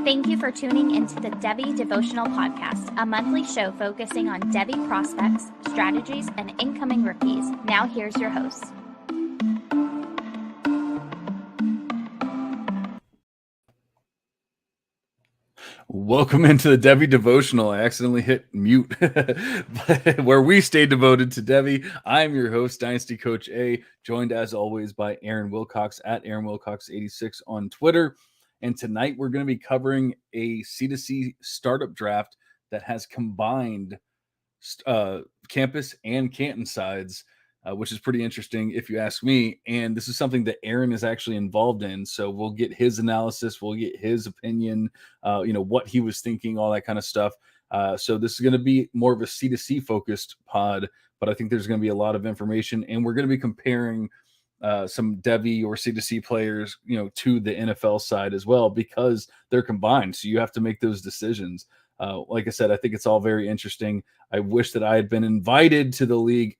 Thank you for tuning into the Devy Devotional Podcast, a monthly show focusing on Devy prospects, strategies, and incoming rookies. Now here's your host. Welcome into the Devy Devotional. I accidentally hit mute, where we stay devoted to Devy. I'm your host, Dynasty Coach A, joined as always by Aaron Wilcox at Aaron Wilcox86 on Twitter. And tonight we're going to be covering a C2C startup draft that has combined campus and canton sides, which is pretty interesting if you ask me. And this is something that Aaron is actually involved in. So we'll get his analysis, we'll get his opinion, what he was thinking, all that kind of stuff. So this is going to be more of a C2C focused pod, but I think there's going to be a lot of information, and we're going to be comparing some Devy or C2C players, to the NFL side as well, because they're combined. So you have to make those decisions. Like I said, I think it's all very interesting. I wish that I had been invited to the league,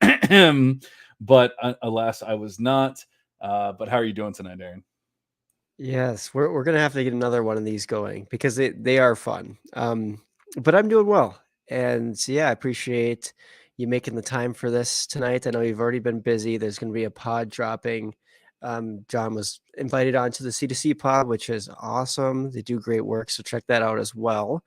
but alas, I was not. But how are you doing tonight, Aaron? Yes, we're gonna have to get another one of these going because they are fun. But I'm doing well, and so, yeah, I appreciate you making the time for this tonight. I know you've already been busy. There's going to be a pod dropping. John was invited onto the C2C pod, which is awesome. They do great work, so check that out as well.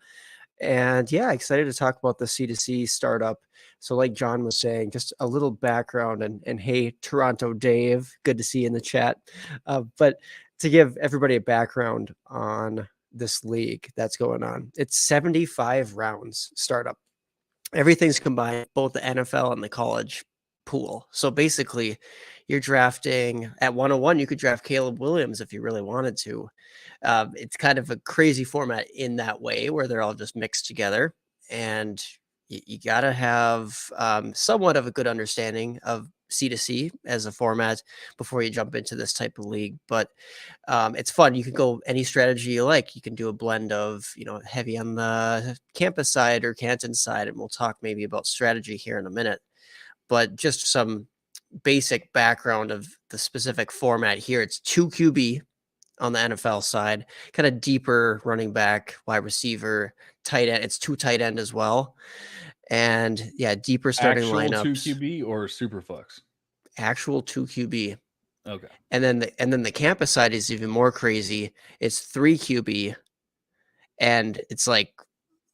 And yeah, excited to talk about the C2C startup. So like John was saying, just a little background, and hey, Toronto Dave, good to see you in the chat. But to give everybody a background on this league that's going on, it's 75 rounds startup. Everything's combined, both the NFL and the college pool. So basically, you're drafting at 101, you could draft Caleb Williams if you really wanted to. It's kind of a crazy format in that way where they're all just mixed together, and you got to have somewhat of a good understanding of C2C as a format before you jump into this type of league. But it's fun. You can go any strategy you like. You can do a blend of, heavy on the campus side or canton side, and we'll talk maybe about strategy here in a minute. But just some basic background of the specific format here. It's 2 QB on the NFL side, kind of deeper running back, wide receiver, tight end. It's 2 tight end as well. And yeah, deeper starting Actual lineups. 2 QB or Superflex? Actual 2 QB. Okay. And then the campus side is even more crazy. It's 3 QB, and it's like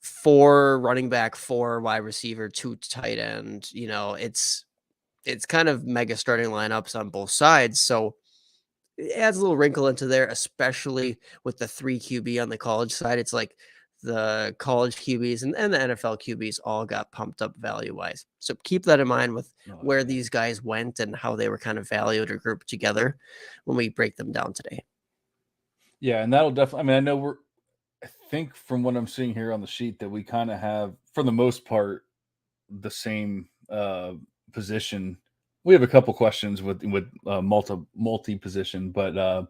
4 running back, 4 wide receiver, 2 tight end. It's kind of mega starting lineups on both sides. So it adds a little wrinkle into there, especially with the 3 QB on the college side. It's like the college QBs and the NFL QBs all got pumped up value-wise. So keep that in mind with where these guys went and how they were kind of valued or grouped together when we break them down today. Yeah, and that'll definitely, I think from what I'm seeing here on the sheet that we kind of have, for the most part, the same position. We have a couple questions with multi position, but I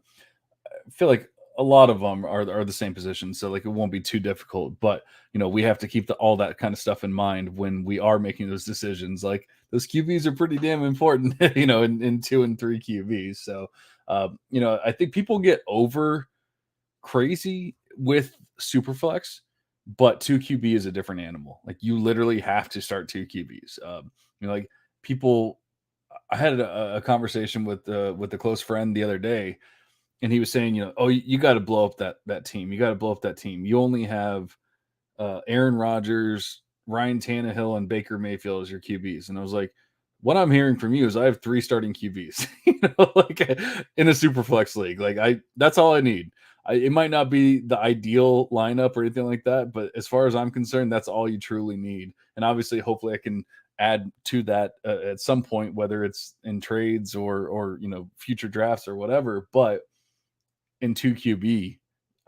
feel like a lot of them are the same position, so like it won't be too difficult. But we have to keep all that kind of stuff in mind when we are making those decisions. Like those QBs are pretty damn important, in 2 and 3 QBs. So I think people get over crazy with Superflex, but 2 QB is a different animal. Like you literally have to start 2 QBs. Like people. I had a conversation with a close friend the other day, and he was saying, you got to blow up that team. You got to blow up that team. You only have Aaron Rodgers, Ryan Tannehill, and Baker Mayfield as your QBs. And I was like, what I'm hearing from you is I have 3 starting QBs, like in a super flex league. Like that's all I need. It might not be the ideal lineup or anything like that, but as far as I'm concerned, that's all you truly need. And obviously, hopefully I can add to that at some point, whether it's in trades or future drafts or whatever. But in 2 QB,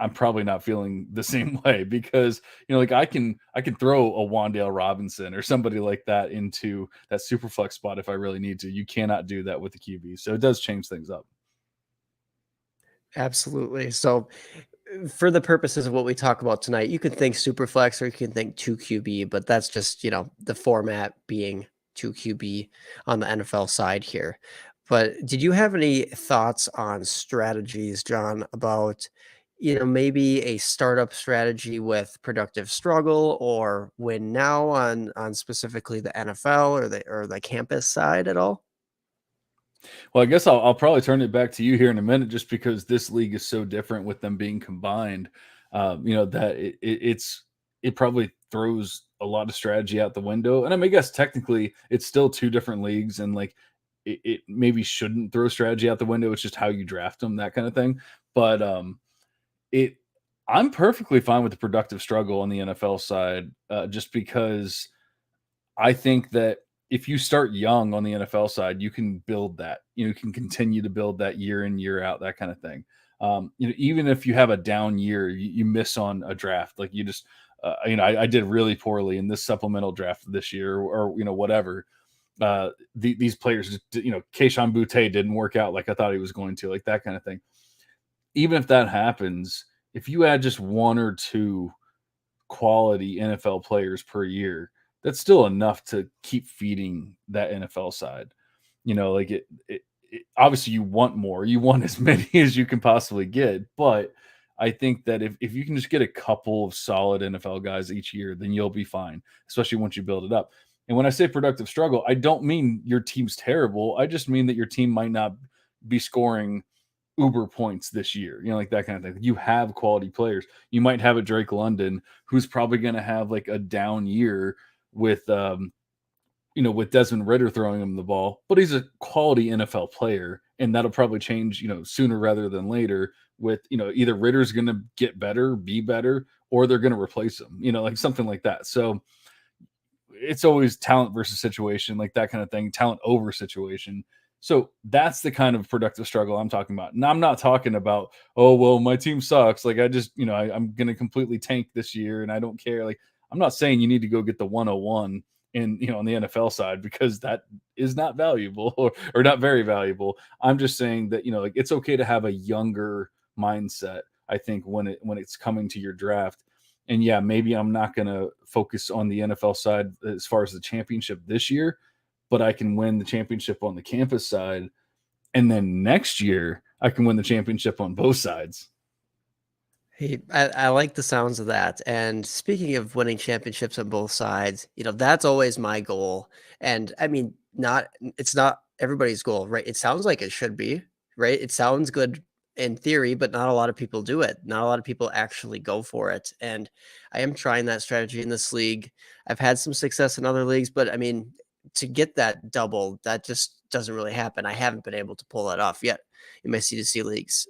I'm probably not feeling the same way because like I can throw a Wan'Dale Robinson or somebody like that into that super flex spot if I really need to. You cannot do that with the QB, so it does change things up. Absolutely. So for the purposes of what we talk about tonight, you can think super flex or you can think 2 QB, but that's just, the format being 2 QB on the NFL side here. But did you have any thoughts on strategies, John, about, maybe a startup strategy with productive struggle or win now on specifically the NFL or the campus side at all? Well, I guess I'll probably turn it back to you here in a minute, just because this league is so different with them being combined. That it probably throws a lot of strategy out the window. And I mean, I guess technically it's still two different leagues, and like it maybe shouldn't throw strategy out the window. It's just how you draft them, that kind of thing. But it I'm perfectly fine with the productive struggle on the NFL side, just because I think that if you start young on the NFL side, you can build that. You can continue to build that year in, year out, that kind of thing. Even if you have a down year, you miss on a draft, like you just, I did really poorly in this supplemental draft this year, or whatever. These players, Keishon Butte didn't work out like I thought he was going to, like that kind of thing. Even if that happens, if you add just one or two quality NFL players per year, that's still enough to keep feeding that NFL side. Like obviously you want more, you want as many as you can possibly get. But I think that if you can just get a couple of solid NFL guys each year, then you'll be fine, especially once you build it up. And when I say productive struggle, I don't mean your team's terrible. I just mean that your team might not be scoring uber points this year, like that kind of thing. You have quality players. You might have a Drake London who's probably going to have like a down year with, with Desmond Ritter throwing him the ball, but he's a quality NFL player, and that'll probably change, sooner rather than later. With either Ritter's going to get better, be better, or they're going to replace him, like something like that. So it's always talent versus situation, like that kind of thing, talent over situation. So that's the kind of productive struggle I'm talking about. And I'm not talking about, oh, well, my team sucks. Like I just, I'm going to completely tank this year and I don't care. Like I'm not saying you need to go get the 101 on the NFL side, because that is not valuable or not very valuable. I'm just saying that, like it's okay to have a younger mindset, I think, when it's coming to your draft. And yeah, maybe I'm not going to focus on the NFL side as far as the championship this year, but I can win the championship on the campus side. And then next year, I can win the championship on both sides. Hey, I like the sounds of that. And speaking of winning championships on both sides, that's always my goal. And I mean, it's not everybody's goal, right? It sounds like it should be, right? It sounds good in theory, but not a lot of people do it. Not a lot of people actually go for it. And I am trying that strategy in this league. I've had some success in other leagues, but I mean, to get that double, that just doesn't really happen. I haven't been able to pull that off yet in my C2C leagues.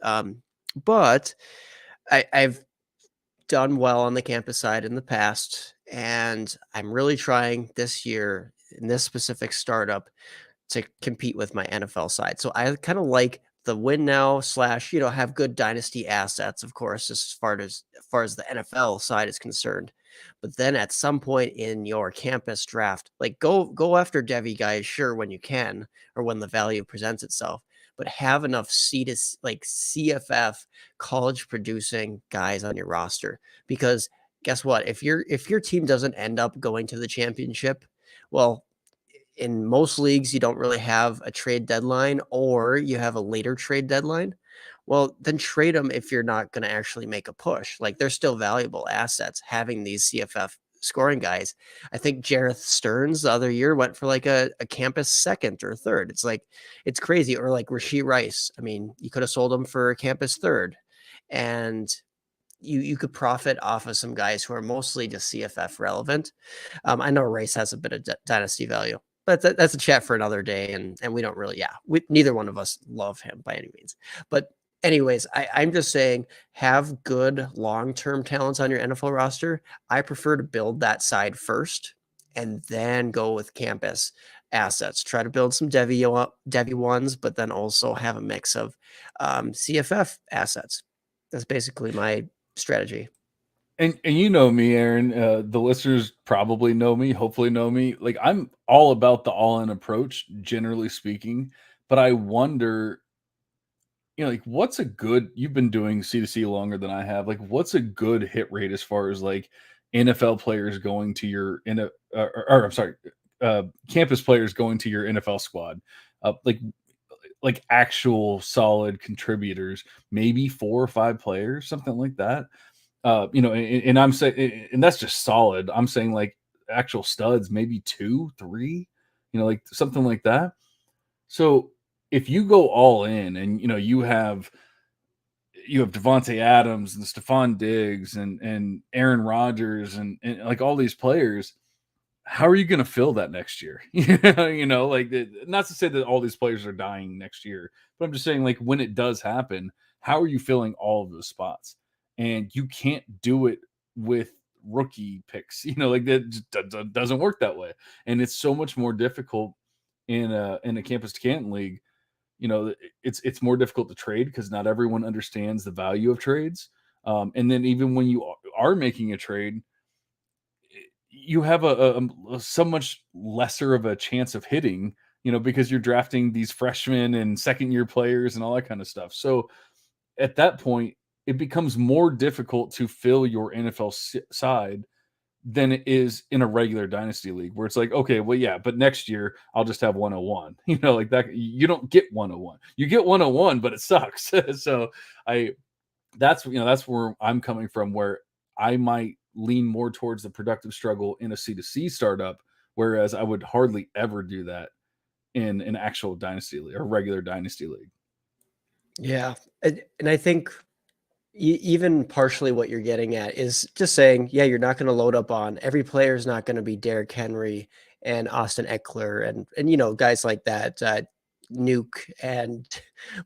But I've done well on the campus side in the past, and I'm really trying this year in this specific startup to compete with my NFL side. So I kind of like the win now slash, have good dynasty assets, of course, as far as the NFL side is concerned. But then at some point in your campus draft, like go after Devy guys, sure, when you can or when the value presents itself, but have enough like CFF college producing guys on your roster. Because guess what? If your team doesn't end up going to the championship, well, in most leagues, you don't really have a trade deadline, or you have a later trade deadline. Well, then trade them if you're not going to actually make a push. Like they're still valuable assets having these CFF scoring guys. I think Jareth Stearns the other year went for like a campus second or third. It's like, it's crazy. Or like Rashee Rice. I mean, you could have sold him for a campus third, and you could profit off of some guys who are mostly just CFF relevant. I know Rice has a bit of dynasty value, but that's a chat for another day. And we don't really, neither one of us love him by any means. But anyways, I'm just saying, have good long-term talents on your NFL roster. I prefer to build that side first and then go with campus assets. Try to build some Devy ones, but then also have a mix of CFF assets. That's basically my strategy. And you know me, Aaron. The listeners probably know me, hopefully know me. Like I'm all about the all-in approach, generally speaking. But I wonder, like what's a good? You've been doing C2C longer than I have. Like, what's a good hit rate as far as like NFL players going to your or I'm sorry, campus players going to your NFL squad? Like like actual solid contributors, maybe 4 or 5 players, something like that. And I'm saying, and that's just solid. I'm saying like actual studs, maybe 2, 3, like something like that. So if you go all in and you have Devontae Adams and Stephon Diggs and Aaron Rodgers and like all these players, how are you going to fill that next year? Like not to say that all these players are dying next year, but I'm just saying like when it does happen, how are you filling all of those spots? And you can't do it with rookie picks. Like that just doesn't work that way. And it's so much more difficult in a campus to Canton league. It's more difficult to trade because not everyone understands the value of trades. And then even when you are making a trade, you have a so much lesser of a chance of hitting, because you're drafting these freshmen and second year players and all that kind of stuff. So at that point, it becomes more difficult to fill your NFL side than it is in a regular dynasty league where it's like, okay, well, yeah, but next year I'll just have 101, like that. You don't get 101, you get 101, but it sucks. So that's where I'm coming from, where I might lean more towards the productive struggle in a C2C startup, whereas I would hardly ever do that in an actual dynasty league or regular dynasty league. Yeah. And I think even partially what you're getting at is just saying, yeah, you're not going to load up on every player is not going to be Derrick Henry and Austin Eckler and guys like that, Nuke and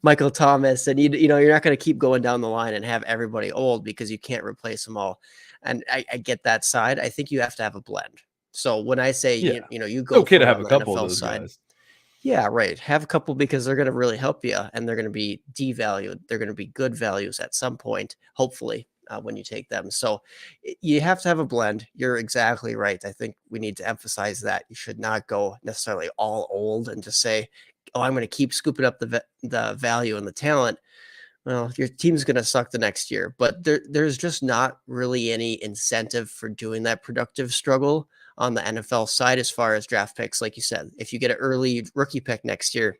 Michael Thomas, and you're not going to keep going down the line and have everybody old because you can't replace them all. And I get that side. I think you have to have a blend. So when I say Yeah. you It's go okay for to it have on a the couple of NFL those side. guys. Yeah, right. Have a couple because they're going to really help you and they're going to be devalued. They're going to be good values at some point, hopefully, when you take them. So you have to have a blend. You're exactly right. I think we need to emphasize that. You should not go necessarily all old and just say, oh, I'm going to keep scooping up the value and the talent. Well, your team's going to suck the next year, but there's just not really any incentive for doing that productive struggle on the NFL side as far as draft picks. Like you said, if you get an early rookie pick next year,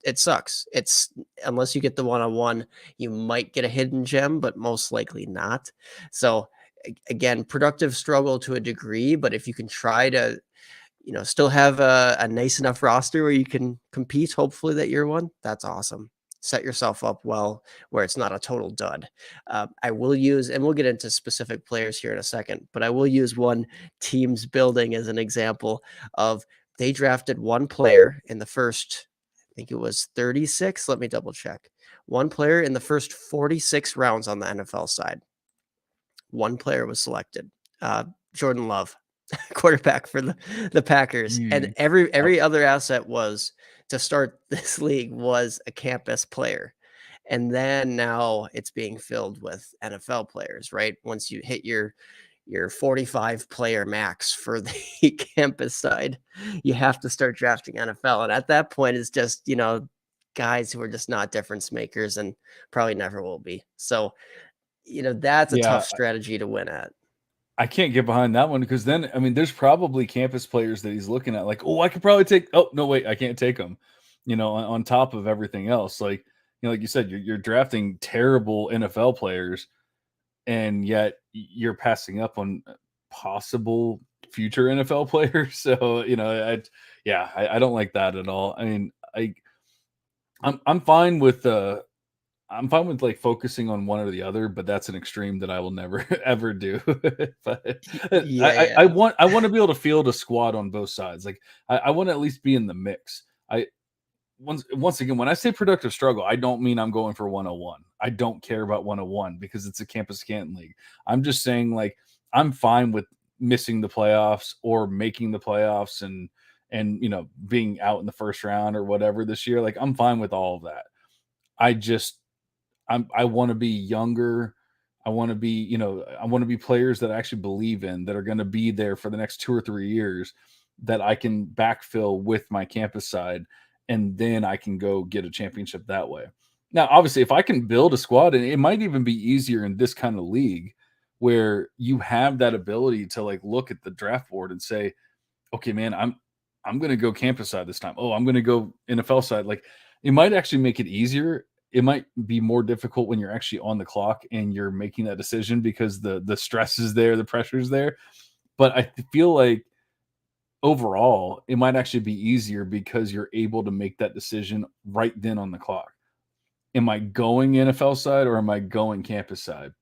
it sucks. It's unless you get the one-on-one, you might get a hidden gem, but most likely not. So again, productive struggle to a degree, but if you can try to still have a nice enough roster where you can compete, hopefully that year one, that's awesome. Set yourself up well where it's not a total dud. I will use, and we'll get into specific players here in a second, but I will use one team's building as an example of they drafted one player in the first, I think it was 36. Let me double check. One player in the first 46 rounds on the NFL side. One player was selected. Jordan Love, quarterback for the Packers, and every other asset was to start this league was a campus player. And then now it's being filled with NFL players, right? Once you hit your 45 player max for the campus side, you have to start drafting NFL. And at that point, it's just, guys who are just not difference makers and probably never will be. So, that's a tough strategy to win at. I can't get behind that one because then, I mean, there's probably campus players that he's looking at like, oh, I could probably take, oh, no, wait, I can't take them, on top of everything else. Like, like you said, you're drafting terrible NFL players and yet you're passing up on possible future NFL players. So, I don't like that at all. I mean, I'm fine with like focusing on one or the other, but that's an extreme that I will never ever do. But I want to be able to field a squad on both sides. Like I want to at least be in the mix. Once again, when I say productive struggle, I don't mean I'm going for 101. I don't care about 101 because it's a campus Canton league. I'm just saying like I'm fine with missing the playoffs or making the playoffs and being out in the first round or whatever this year. Like I'm fine with all of that. I want to be younger. I want to be, I want to be players that I actually believe in that are going to be there for the next 2 or 3 years that I can backfill with my campus side. And then I can go get a championship that way. Now, obviously, if I can build a squad, and it might even be easier in this kind of league where you have that ability to like look at the draft board and say, okay, man, I'm going to go campus side this time. Oh, I'm going to go NFL side. Like It might actually make it easier. It might be more difficult when you're actually on the clock and you're making that decision because the stress is there, the pressure is there. But I feel like overall, it might actually be easier because you're able to make that decision right then on the clock. Am I going NFL side or am I going campus side?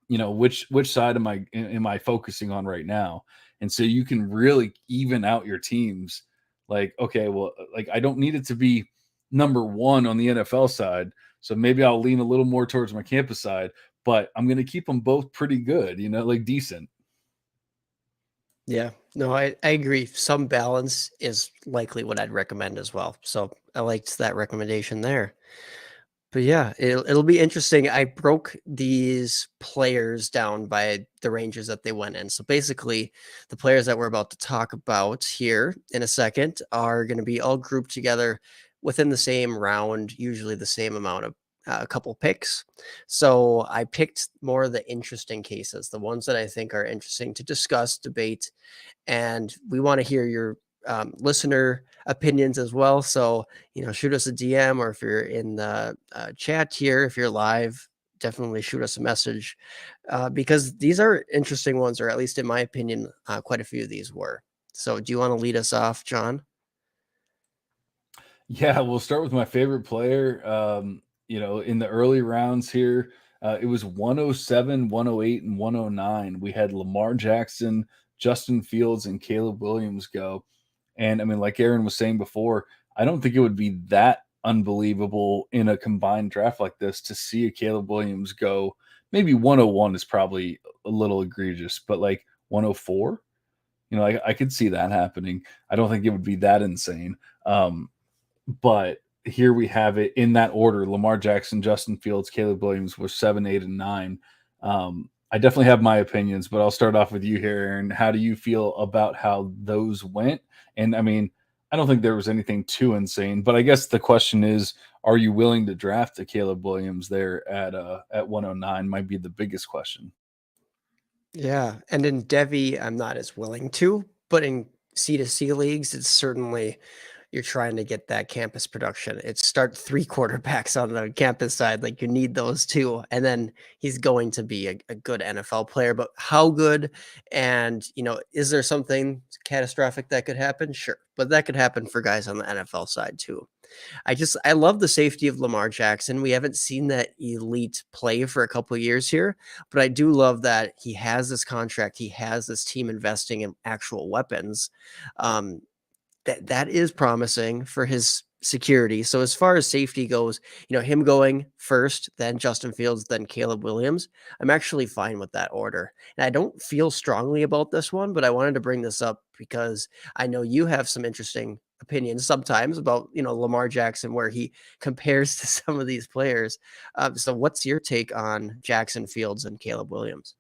Which side am I focusing on right now? And so you can really even out your teams. Like, okay, well, like I don't need it to be number one on the NFL side, so maybe I'll lean a little more towards my campus side, but I'm going to keep them both pretty good, like decent. Yeah, no, I agree. Some balance is likely what I'd recommend as well. So I liked that recommendation there. But yeah, it'll be interesting. I broke these players down by the ranges that they went in. So basically, the players that we're about to talk about here in a second are going to be all grouped together within the same round, usually the same amount of a couple picks. So I picked more of the interesting cases, the ones that I think are interesting to discuss, debate, and we want to hear your listener opinions as well. So, shoot us a DM, or if you're in the chat here, if you're live, definitely shoot us a message because these are interesting ones, or at least in my opinion, quite a few of these were. So, do you want to lead us off, John? Yeah, we'll start with my favorite player. In the early rounds here, it was 107, 108, and 109. We had Lamar Jackson, Justin Fields, and Caleb Williams go. And I mean, like Aaron was saying before, I don't think it would be that unbelievable in a combined draft like this to see a Caleb Williams go. Maybe 101 is probably a little egregious, but like 104, I could see that happening. I don't think it would be that insane. But here we have it in that order: Lamar Jackson, Justin Fields, Caleb Williams was 7, 8, and 9. I definitely have my opinions, but I'll start off with you here, Aaron. How do you feel about how those went? And I mean, I don't think there was anything too insane, but I guess the question is, are you willing to draft a Caleb Williams there at 109? Might be the biggest question. Yeah, and in Devy, I'm not as willing to, but in C2C leagues, it's certainly you're trying to get that campus production. It's start 3 quarterbacks on the campus side, like you need those too, and then he's going to be a good NFL player. But how good, and is there something catastrophic that could happen? Sure, but that could happen for guys on the NFL side too. I love the safety of Lamar Jackson. We haven't seen that elite play for a couple of years here, but I do love that he has this contract. He has this team investing in actual weapons. Um, that is promising for his security. So as far as safety goes, him going first, then Justin Fields, then Caleb Williams, I'm actually fine with that order. And I don't feel strongly about this one, but I wanted to bring this up because I know you have some interesting opinions sometimes about, Lamar Jackson, where he compares to some of these players. So what's your take on Jackson, Fields, and Caleb Williams?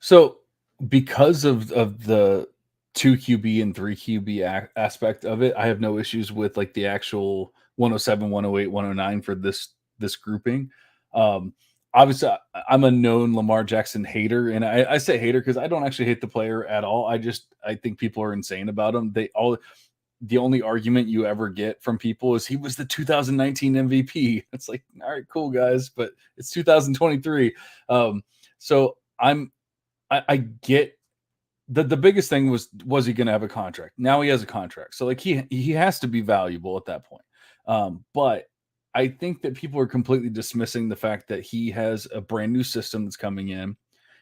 So because of the 2 QB and 3 QB aspect of it, I have no issues with like the actual 107, 108, 109 for this grouping. Um, Obviously, I'm a known Lamar Jackson hater, and I say hater because I don't actually hate the player at all. I think people are insane about him. The only argument you ever get from people is he was the 2019 MVP. It's like, all right, cool guys, but it's 2023. So I get the biggest thing was he going to have a contract? Now he has a contract, so like he has to be valuable at that point. But I think that people are completely dismissing the fact that he has a brand new system that's coming in.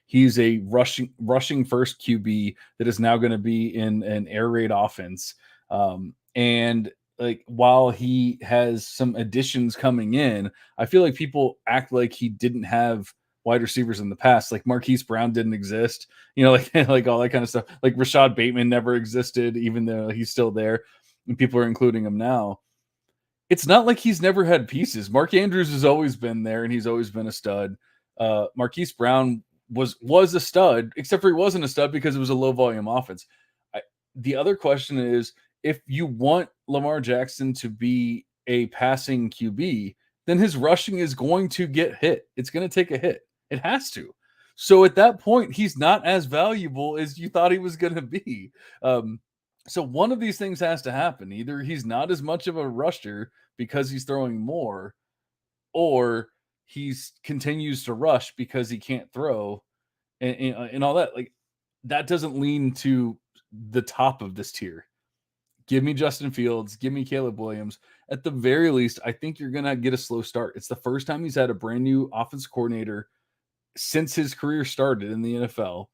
He's a rushing first QB that is now going to be in an air raid offense. And like while he has some additions coming in, I feel like people act like he didn't have wide receivers in the past. Like Marquise Brown didn't exist, like like all that kind of stuff. Like Rashad Bateman never existed, even though he's still there, and people are including him now. It's not like he's never had pieces. Mark Andrews has always been there, and he's always been a stud. Marquise Brown was a stud, except for he wasn't a stud because it was a low volume offense. The other question is, if you want Lamar Jackson to be a passing QB, then his rushing is going to get hit. It's going to take a hit. It has to. So at that point, he's not as valuable as you thought he was going to be. So one of these things has to happen. Either he's not as much of a rusher because he's throwing more, or he's continues to rush because he can't throw and all that. Like that doesn't lean to the top of this tier. Give me Justin Fields, give me Caleb Williams. At the very least, I think you're gonna get a slow start. It's the first time he's had a brand new offensive coordinator since his career started in the NFL.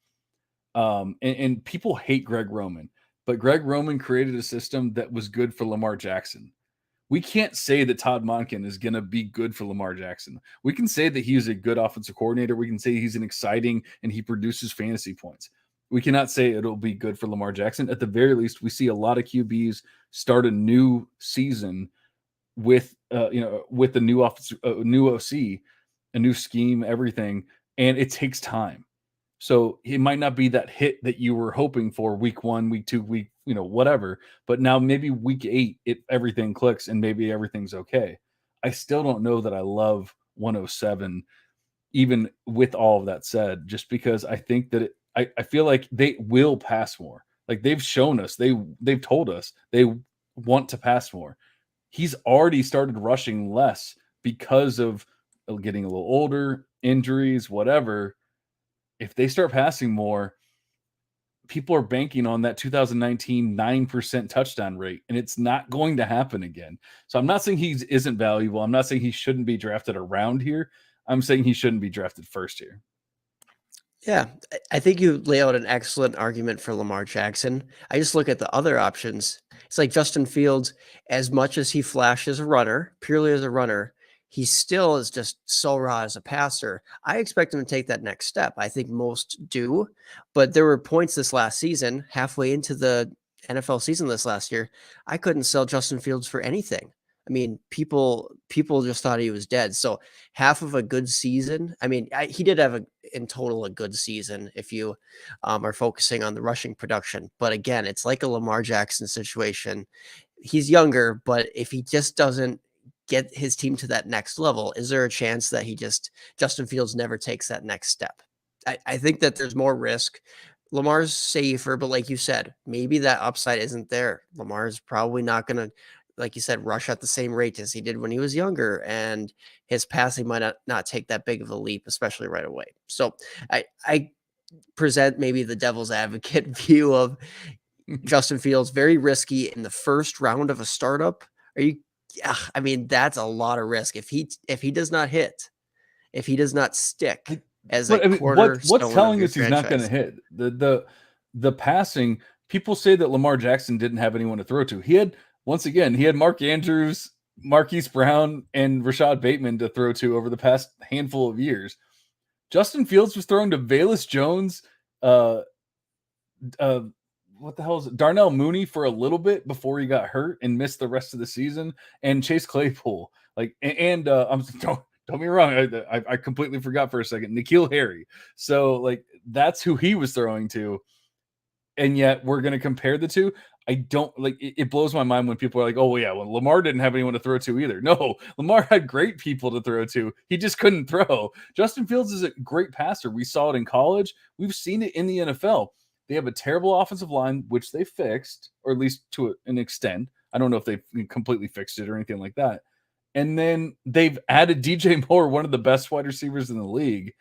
And people hate Greg Roman, but Greg Roman created a system that was good for Lamar Jackson. We can't say that Todd Monken is going to be good for Lamar Jackson. We can say that he's a good offensive coordinator. We can say he's an exciting and he produces fantasy points. We cannot say it'll be good for Lamar Jackson. At the very least, we see a lot of QBs start a new season with with a new office, new OC, a new scheme, everything, and it takes time. So it might not be that hit that you were hoping for week 1, week 2, week, whatever. But now maybe week 8, everything clicks and maybe everything's okay. I still don't know that I love 107, even with all of that said, just because I think that I feel like they will pass more. Like they've shown us, they've told us they want to pass more. He's already started rushing less because of getting a little older, injuries, whatever. If they start passing more, people are banking on that 2019 9% touchdown rate, and it's not going to happen again. So I'm not saying he isn't valuable. I'm not saying he shouldn't be drafted around here. I'm saying he shouldn't be drafted first here. Yeah, I think you lay out an excellent argument for Lamar Jackson. I just look at the other options. It's like Justin Fields, as much as he flashes a runner, purely as a runner, he still is just so raw as a passer. I expect him to take that next step. I think most do, but there were points this last season, halfway into the NFL season this last year, I couldn't sell Justin Fields for anything. I mean, people just thought he was dead. So half of a good season. I mean, he did have in total a good season if you are focusing on the rushing production. But again, it's like a Lamar Jackson situation. He's younger, but if he just doesn't get his team to that next level, is there a chance that Justin Fields never takes that next step? I think that there's more risk. Lamar's safer, but like you said, maybe that upside isn't there. Lamar's probably not going to, like you said, rush at the same rate as he did when he was younger, and his passing might not take that big of a leap, especially right away. So I present maybe the devil's advocate view of Justin Fields, very risky in the first round of a startup. Yeah, I mean, that's a lot of risk. If he does not hit, if he does not stick as a cornerstone, what's telling us he's franchise. not going to hit the passing? People say that Lamar Jackson didn't have anyone to throw to. He had Mark Andrews, Marquise Brown, and Rashad Bateman to throw to over the past handful of years. Justin Fields was throwing to Velus Jones, what the hell is it? Darnell Mooney for a little bit before he got hurt and missed the rest of the season, and Chase Claypool. Don't be wrong, I completely forgot for a second. N'Keal Harry. So like that's who he was throwing to, and yet we're going to compare the two. I don't like it blows my mind when people are like, oh, yeah, well, Lamar didn't have anyone to throw to either. No, Lamar had great people to throw to. He just couldn't throw. Justin Fields is a great passer. We saw it in college. We've seen it in the NFL. They have a terrible offensive line, which they fixed, or at least to an extent. I don't know if they completely fixed it or anything like that. And then they've added DJ Moore, one of the best wide receivers in the league.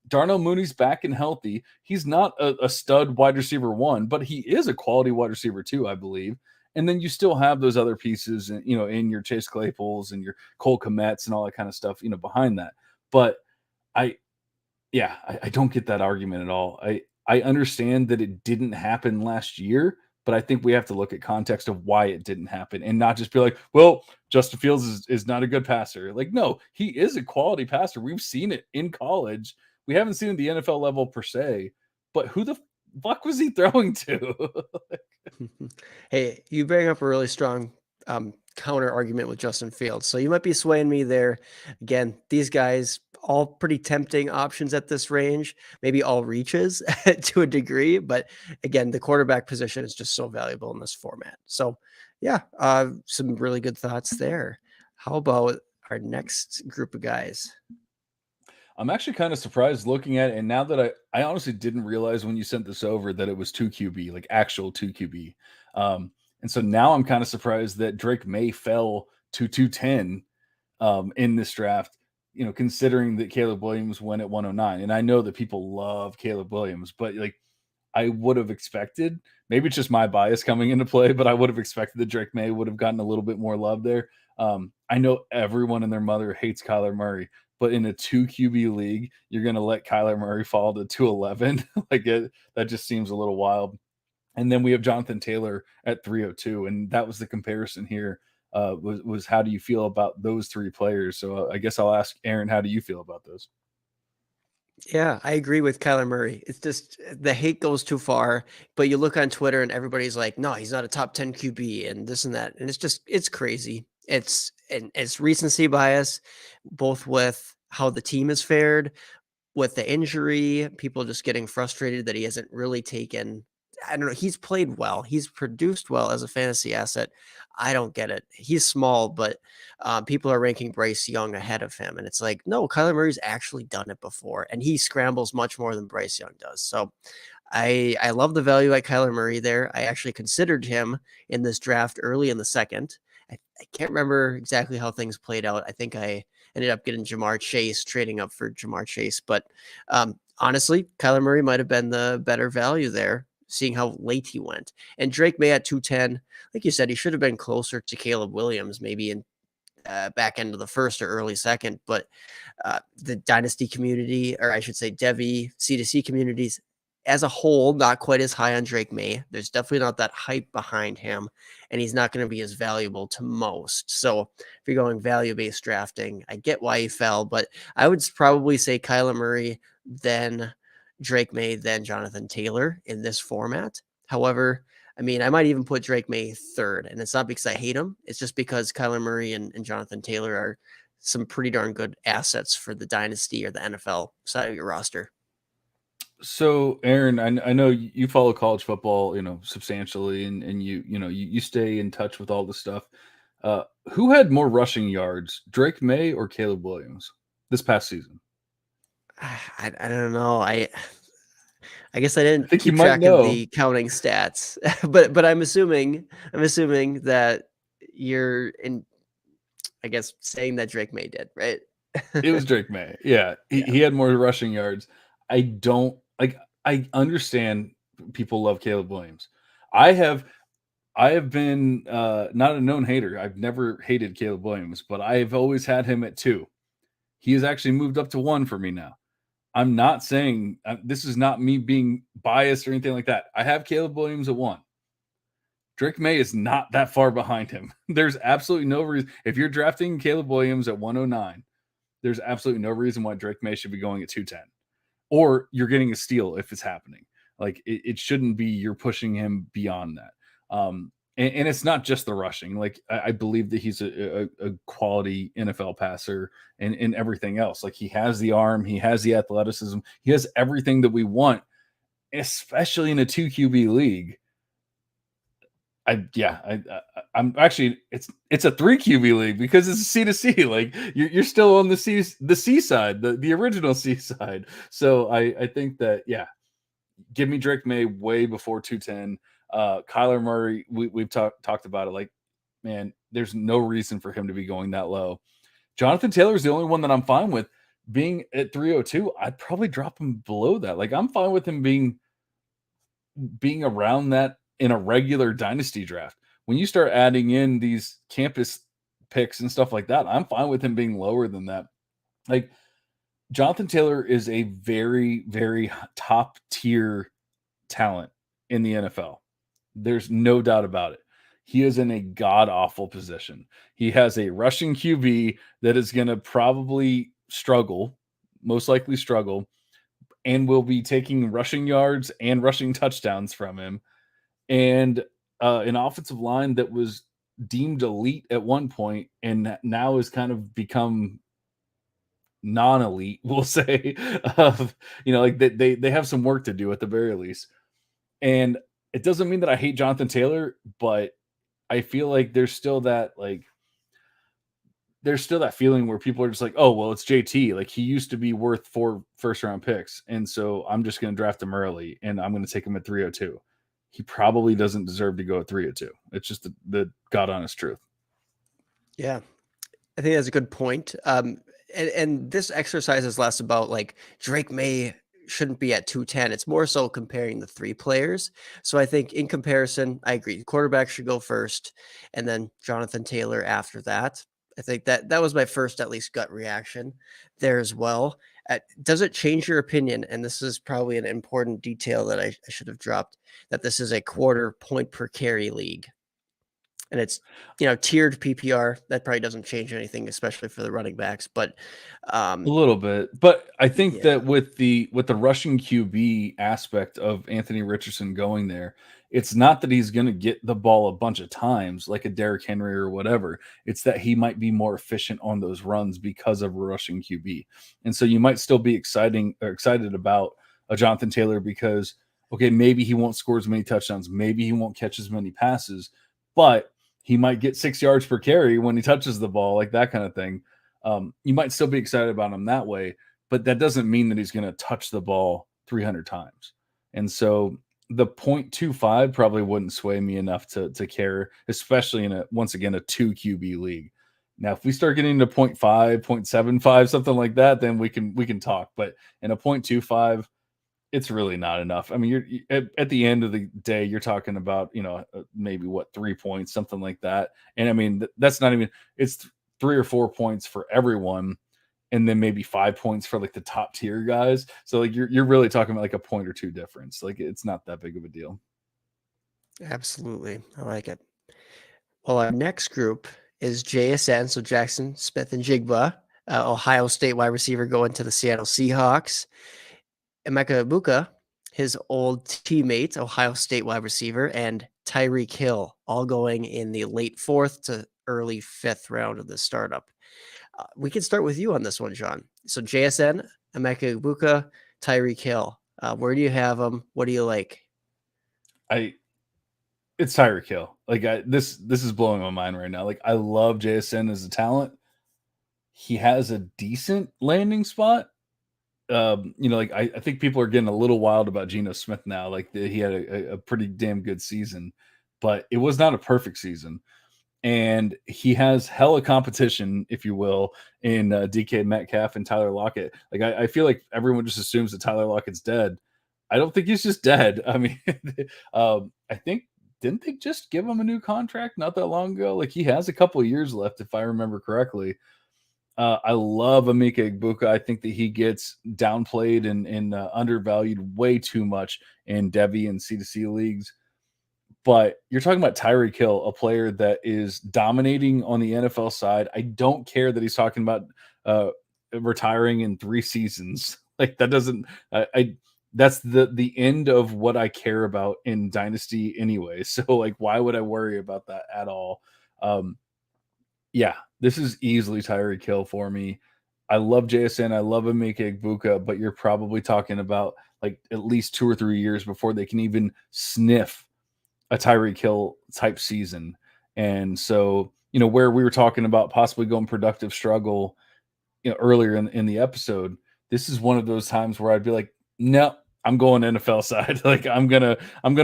Darnell Mooney's back and healthy. He's not a stud wide receiver 1, but he is a quality wide receiver 2, I believe. And then you still have those other pieces, in your Chase Claypools and your Cole Kmets and all that kind of stuff, behind that. But I don't get that argument at all. I understand that it didn't happen last year, but I think we have to look at context of why it didn't happen and not just be like, well, Justin Fields is not a good passer. Like, no, he is a quality passer. We've seen it in college. We haven't seen it at the NFL level per se, but who the fuck was he throwing to? Hey, you bring up a really strong counter argument with Justin Fields. So you might be swaying me there. Again, these guys, all pretty tempting options at this range, maybe all reaches to a degree. But again, the quarterback position is just so valuable in this format. So yeah, some really good thoughts there. How about our next group of guys? I'm actually kind of surprised looking at it. And now that I honestly didn't realize when you sent this over that it was 2 QB, like actual 2 QB. And so now I'm kind of surprised that Drake May fell to 210 in this draft, considering that Caleb Williams went at 109. And I know that people love Caleb Williams, but like I would have expected, maybe it's just my bias coming into play, but I would have expected that Drake May would have gotten a little bit more love there. I know everyone and their mother hates Kyler Murray, but in a 2 QB league, you're going to let Kyler Murray fall to 211. That just seems a little wild. And then we have Jonathan Taylor at 302, and that was the comparison here. Was how do you feel about those three players? So I guess I'll ask Aaron, how do you feel about those? Yeah, I agree with Kyler Murray. It's just the hate goes too far, but you look on Twitter and everybody's like, no, he's not a top 10 QB and this and that. And it's crazy. It's recency bias, both with how the team has fared, with the injury, people just getting frustrated that he hasn't really taken. I don't know. He's played well. He's produced well as a fantasy asset. I don't get it. He's small, but people are ranking Bryce Young ahead of him. And it's like, no, Kyler Murray's actually done it before. And he scrambles much more than Bryce Young does. So I love the value at Kyler Murray there. I actually considered him in this draft early in the second. I can't remember exactly how things played out. I think I ended up getting Jamar Chase, trading up for Jamar Chase. But honestly, Kyler Murray might have been the better value there, seeing how late he went. And Drake May at 210, like you said, he should have been closer to Caleb Williams, maybe in back end of the first or early second. But the dynasty community, or I should say Devy, C2C communities as a whole, not quite as high on Drake May. There's definitely not that hype behind him, and he's not going to be as valuable to most. So if you're going value-based drafting, I get why he fell, but I would probably say Kyler Murray, then Drake May, then Jonathan Taylor in this format. However, I mean, I might even put Drake May third, and it's not because I hate him. It's just because Kyler Murray and Jonathan Taylor are some pretty darn good assets for the dynasty or the NFL side of your roster. So, Aaron, I know you follow college football, substantially, and you stay in touch with all the stuff. Who had more rushing yards, Drake May or Caleb Williams this past season? I don't know. I guess I didn't think you keep might track know. of the counting stats, but I'm assuming that you're in, I guess, saying that Drake May did, right? It was Drake May. Yeah, he had more rushing yards. I understand people love Caleb Williams. I have been not a known hater. I've never hated Caleb Williams, but I've always had him at 2. He has actually moved up to 1 for me now. I'm not saying this is not me being biased or anything like that. I have Caleb Williams at 1. Drake May is not that far behind him. There's absolutely no reason. If you're drafting Caleb Williams at 109, there's absolutely no reason why Drake May should be going at 210. Or you're getting a steal if it's happening. Like it shouldn't be you're pushing him beyond that. And it's not just the rushing. Like I believe that he's a quality NFL passer and everything else. Like he has the arm, he has the athleticism, he has everything that we want, especially in a 2 QB league. I'm actually it's a 3 QB league because it's a C2C. Like you're still on the C side, the original C side. So I think that give me Drake May way before 210. Kyler Murray, we've talked about it. Like, man, there's no reason for him to be going that low. Jonathan Taylor is the only one that I'm fine with being at 302. I'd probably drop him below that. Like I'm fine with him being around that in a regular dynasty draft. When you start adding in these campus picks and stuff like that, I'm fine with him being lower than that. Like Jonathan Taylor is a very, very top tier talent in the NFL. There's no doubt about it. He is in a god awful position. He has a rushing QB that is going to probably struggle, most likely struggle, and will be taking rushing yards and rushing touchdowns from him. And an offensive line that was deemed elite at one point and now has kind of become non-elite, we'll say. Like they have some work to do at the very least. And it doesn't mean that I hate Jonathan Taylor, but I feel like there's still that feeling where people are just like, oh, well, it's JT. Like he used to be worth 4 first-round picks. And so I'm just going to draft him early and I'm going to take him at 302. he probably doesn't deserve to go at 3-2. It's just the God honest truth. Yeah, I think that's a good point. And this exercise is less about like Drake May shouldn't be at 210. It's more so comparing the three players. So I think in comparison, I agree. Quarterback should go first, and then Jonathan Taylor after that. I think that was my first, at least, gut reaction there as well. Does it change your opinion? And this is probably an important detail that I should have dropped, that this is a quarter point per carry league. And it's, tiered PPR. That probably doesn't change anything, especially for the running backs. But A little bit, but I think yeah, that with the rushing QB aspect of Anthony Richardson going there, it's not that he's going to get the ball a bunch of times like a Derrick Henry or whatever. It's that he might be more efficient on those runs because of rushing QB, and so you might still be excited about a Jonathan Taylor because okay, maybe he won't score as many touchdowns, maybe he won't catch as many passes, but he might get 6 yards per carry when he touches the ball, like that kind of thing. You might still be excited about him that way, but that doesn't mean that he's going to touch the ball 300 times. And so the 0.25 probably wouldn't sway me enough to care, especially in once again, a 2 QB league. Now, if we start getting to 0.5, 0.75, something like that, then we can talk. But in a 0.25, it's really not enough. I mean, you're at the end of the day, you're talking about, maybe 3 points, something like that. And I mean, that's not even, it's 3 or 4 points for everyone, and then maybe 5 points for like the top tier guys. So like you're really talking about like a point or two difference. Like it's not that big of a deal. absolutely. I like it. Well, our next group is JSN, so Jackson Smith and Jigba, Ohio State wide receiver, going to the Seattle Seahawks. Emeka Ibuka, his old teammate, Ohio State wide receiver, and Tyreek Hill, all going in the late 4th to early 5th round of the startup. We can start with you on this one, John. So JSN, Emeka Ibuka, Tyreek Hill. Where do you have them? What do you like? It's Tyreek Hill. Like this is blowing my mind right now. Like I love JSN as a talent. He has a decent landing spot. Like I think people are getting a little wild about Geno Smith now. Like he had a pretty damn good season, but it was not a perfect season. And he has hella competition, if you will, in DK Metcalf and Tyler Lockett. Like I feel like everyone just assumes that Tyler Lockett's dead. I don't think he's just dead. I mean, I think didn't they just give him a new contract not that long ago? Like he has a couple of years left, if I remember correctly. I love Emeka Ibuka. I think that he gets downplayed and undervalued way too much in Devy and C2C leagues. But you're talking about Tyreek Hill, a player that is dominating on the NFL side. I don't care that he's talking about retiring in 3 seasons. Like that doesn't. That's the end of what I care about in Dynasty anyway. So like, why would I worry about that at all? Yeah, this is easily Tyreek Hill for me. I love JSN. I love Emeka Ibuka, but you're probably talking about like at least 2 or 3 years before they can even sniff a Tyreek Hill type season. And so, where we were talking about possibly going productive struggle, earlier in the episode, this is one of those times where I'd be like, no, I'm going NFL side. Like I'm gonna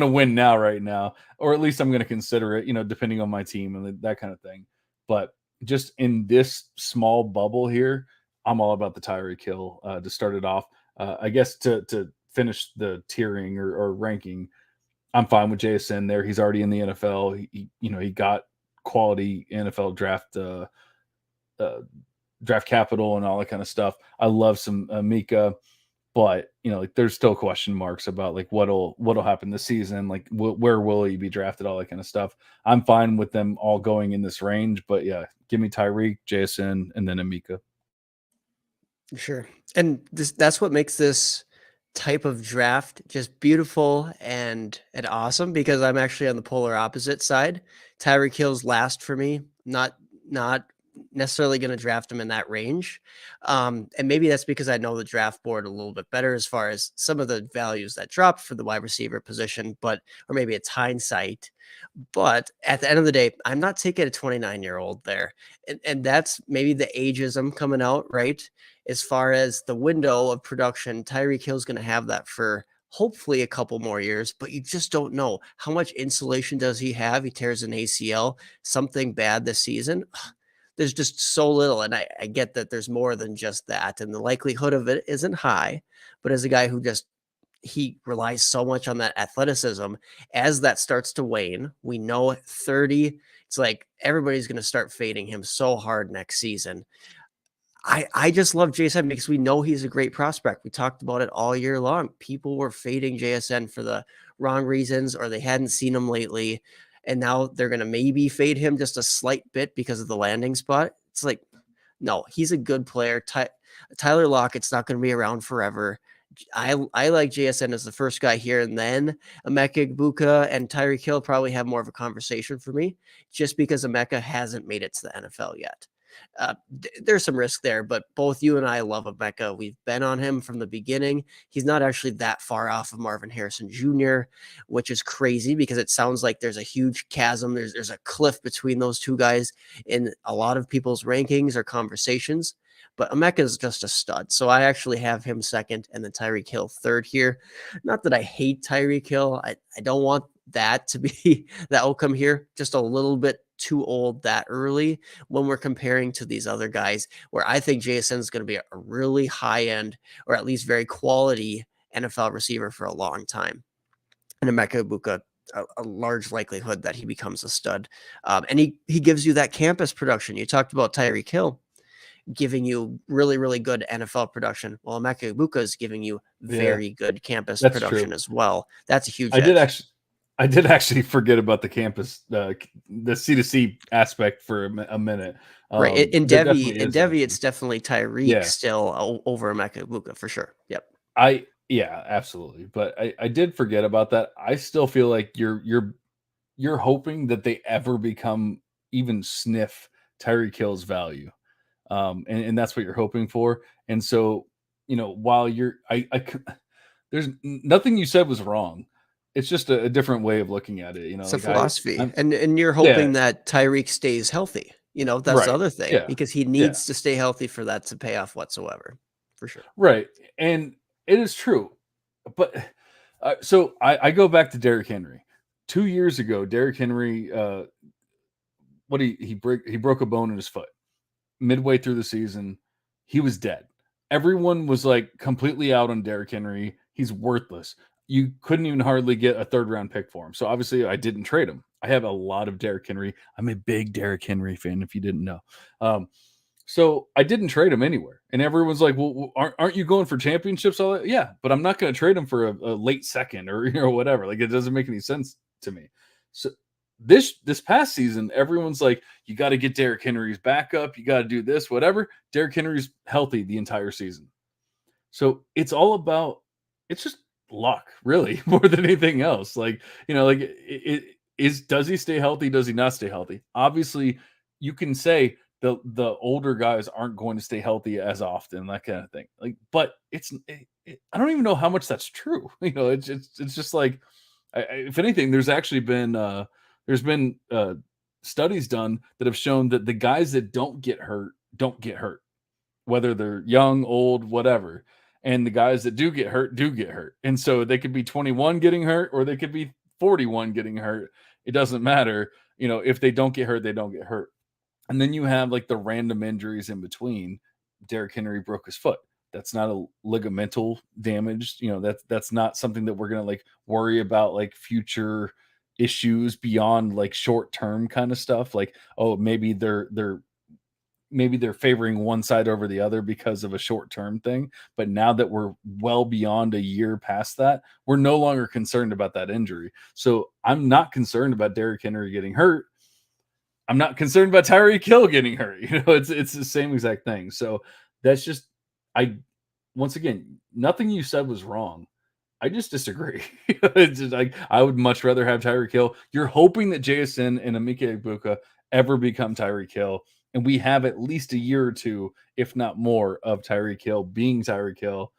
win now, right now, or at least I'm gonna consider it, depending on my team and that kind of thing. But just in this small bubble here, I'm all about the Tyreek Hill to start it off. I guess to finish the tiering or ranking, I'm fine with JSN there. He's already in the NFL. He got quality NFL draft capital and all that kind of stuff. I love some Mika, but like there's still question marks about like what'll happen this season. Like where will he be drafted? All that kind of stuff. I'm fine with them all going in this range, but yeah, give me Tyreek, JSN, and then Amika. Sure. And that's what makes this type of draft just beautiful and awesome, because I'm actually on the polar opposite side. Tyreek Hill's last for me. Not necessarily going to draft him in that range. And maybe that's because I know the draft board a little bit better as far as some of the values that dropped for the wide receiver position, or maybe it's hindsight. But at the end of the day, I'm not taking a 29-year-old there. And that's maybe the ageism coming out, right? As far as the window of production, Tyreek Hill's going to have that for hopefully a couple more years, but you just don't know. How much insulation does he have? He tears an ACL, something bad this season. There's just so little. And I get that there's more than just that. And the likelihood of it isn't high. But as a guy who just he relies so much on that athleticism, as that starts to wane, we know at 30, it's like everybody's going to start fading him so hard next season. I just love JSN because we know he's a great prospect. We talked about it all year long. People were fading JSN for the wrong reasons, or they hadn't seen him lately. And now they're going to maybe fade him just a slight bit because of the landing spot. It's like, no, he's a good player. Tyler Lockett's not going to be around forever. I like JSN as the first guy here, and then Emeka Egbuka and Tyreek Hill probably have more of a conversation for me, just because Emeka hasn't made it to the NFL yet. There's some risk there, but both you and I love Emeka. We've been on him from the beginning. He's not actually that far off of Marvin Harrison Jr., which is crazy because it sounds like there's a huge chasm. There's a cliff between those two guys in a lot of people's rankings or conversations. But Emeka is just a stud. So I actually have him second and then Tyreek Hill third here. Not that I hate Tyreek Hill. I don't want that to be the outcome here. Just a little bit too old that early when we're comparing to these other guys, where I think JSN is going to be a really high end or at least very quality NFL receiver for a long time. And Emeka Egbuka, a large likelihood that he becomes a stud. And he gives you that campus production. You talked about Tyreek Hill giving you really, really good NFL production. Well, Emeka Egbuka is giving you very good campus production as well. That's a huge edge. I did actually forget about the campus, the C2C aspect for a minute. Right. In Devy, it's definitely Tyreek still over Emeka Egbuka for sure. Yep. Absolutely. But I did forget about that. I still feel like you're hoping that they ever become even sniff Tyreek Hill's value. And that's what you're hoping for. And so, while there's nothing you said was wrong. It's just a different way of looking at it. It's a philosophy. And you're hoping that Tyreek stays healthy. That's the other thing, because he needs to stay healthy for that to pay off whatsoever, for sure. Right. And it is true. But so I go back to Derrick Henry. 2 years ago, Derrick Henry, he broke a bone in his foot. Midway through the season, he was dead. Everyone was like completely out on Derrick Henry. He's worthless. You couldn't even hardly get a third-round pick for him. So obviously I didn't trade him. I have a lot of Derrick Henry. I'm a big Derrick Henry fan, if you didn't know. So I didn't trade him anywhere. And everyone's like, well, aren't you going for championships? All that? Yeah, but I'm not going to trade him for a late second or whatever. Like, it doesn't make any sense to me. So this past season, everyone's like, you got to get Derrick Henry's backup. You got to do this, whatever. Derrick Henry's healthy the entire season. So it's all about, it's just luck, really, more than anything else. Like, does he stay healthy? Does he not stay healthy? Obviously, you can say the older guys aren't going to stay healthy as often, that kind of thing. Like, but I don't even know how much that's true. It's just like, if anything, there's actually been studies done that have shown that the guys that don't get hurt, whether they're young, old, whatever. And the guys that do get hurt. And so they could be 21 getting hurt, or they could be 41 getting hurt. It doesn't matter. If they don't get hurt, they don't get hurt. And then you have like the random injuries in between. Derrick Henry broke his foot. That's not a ligamental damage. That's not something that we're going to like worry about, like future issues beyond like short-term kind of stuff. Like, oh, maybe they're favoring one side over the other because of a short-term thing. But now that we're well beyond a year past that, we're no longer concerned about that injury. So I'm not concerned about Derrick Henry getting hurt. I'm not concerned about Tyreek Hill getting hurt. It's the same exact thing. So that's just, once again, nothing you said was wrong. I just disagree. It's just like, I would much rather have Tyreek Hill. You're hoping that JSN and Emeka Egbuka ever become Tyreek Hill. And we have at least a year or two, if not more, of Tyreek Hill being Tyreek Hill.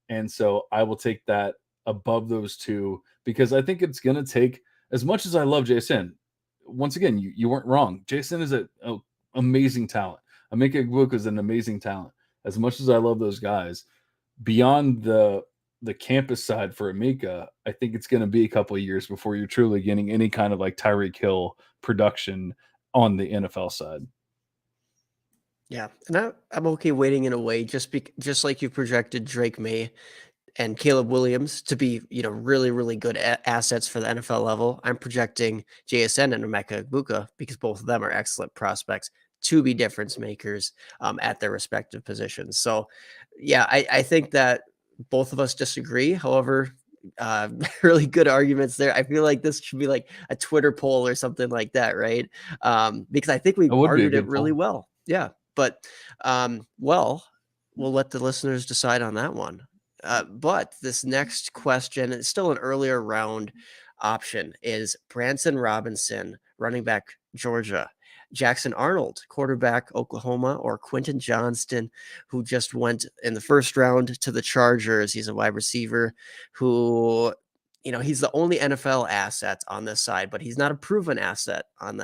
And so I will take that above those two, because I think it's going to take, as much as I love JSN, once again, you weren't wrong. JSN is an amazing talent. Emeka Egbuka is an amazing talent. As much as I love those guys, beyond the the campus side for Amika, I think it's going to be a couple of years before you're truly getting any kind of like Tyreek Hill production on the NFL side. Yeah, and I'm okay waiting in a way, just like you projected Drake May and Caleb Williams to be, really, really good assets for the NFL level. I'm projecting JSN and Emeka Egbuka, because both of them are excellent prospects to be difference makers at their respective positions. So, yeah, I think that both of us disagree. However, really good arguments there. I feel like this should be like a Twitter poll or something like that, right? Because I think we've It would be a argued it good really poll. well. Yeah, but well, we'll let the listeners decide on that one. But this next question, it's still an earlier round option, is Branson Robinson, running back, Georgia, Jackson Arnold, quarterback, Oklahoma, or Quentin Johnston, who just went in the first round to the Chargers. He's a wide receiver who, he's the only NFL asset on this side, but he's not a proven asset in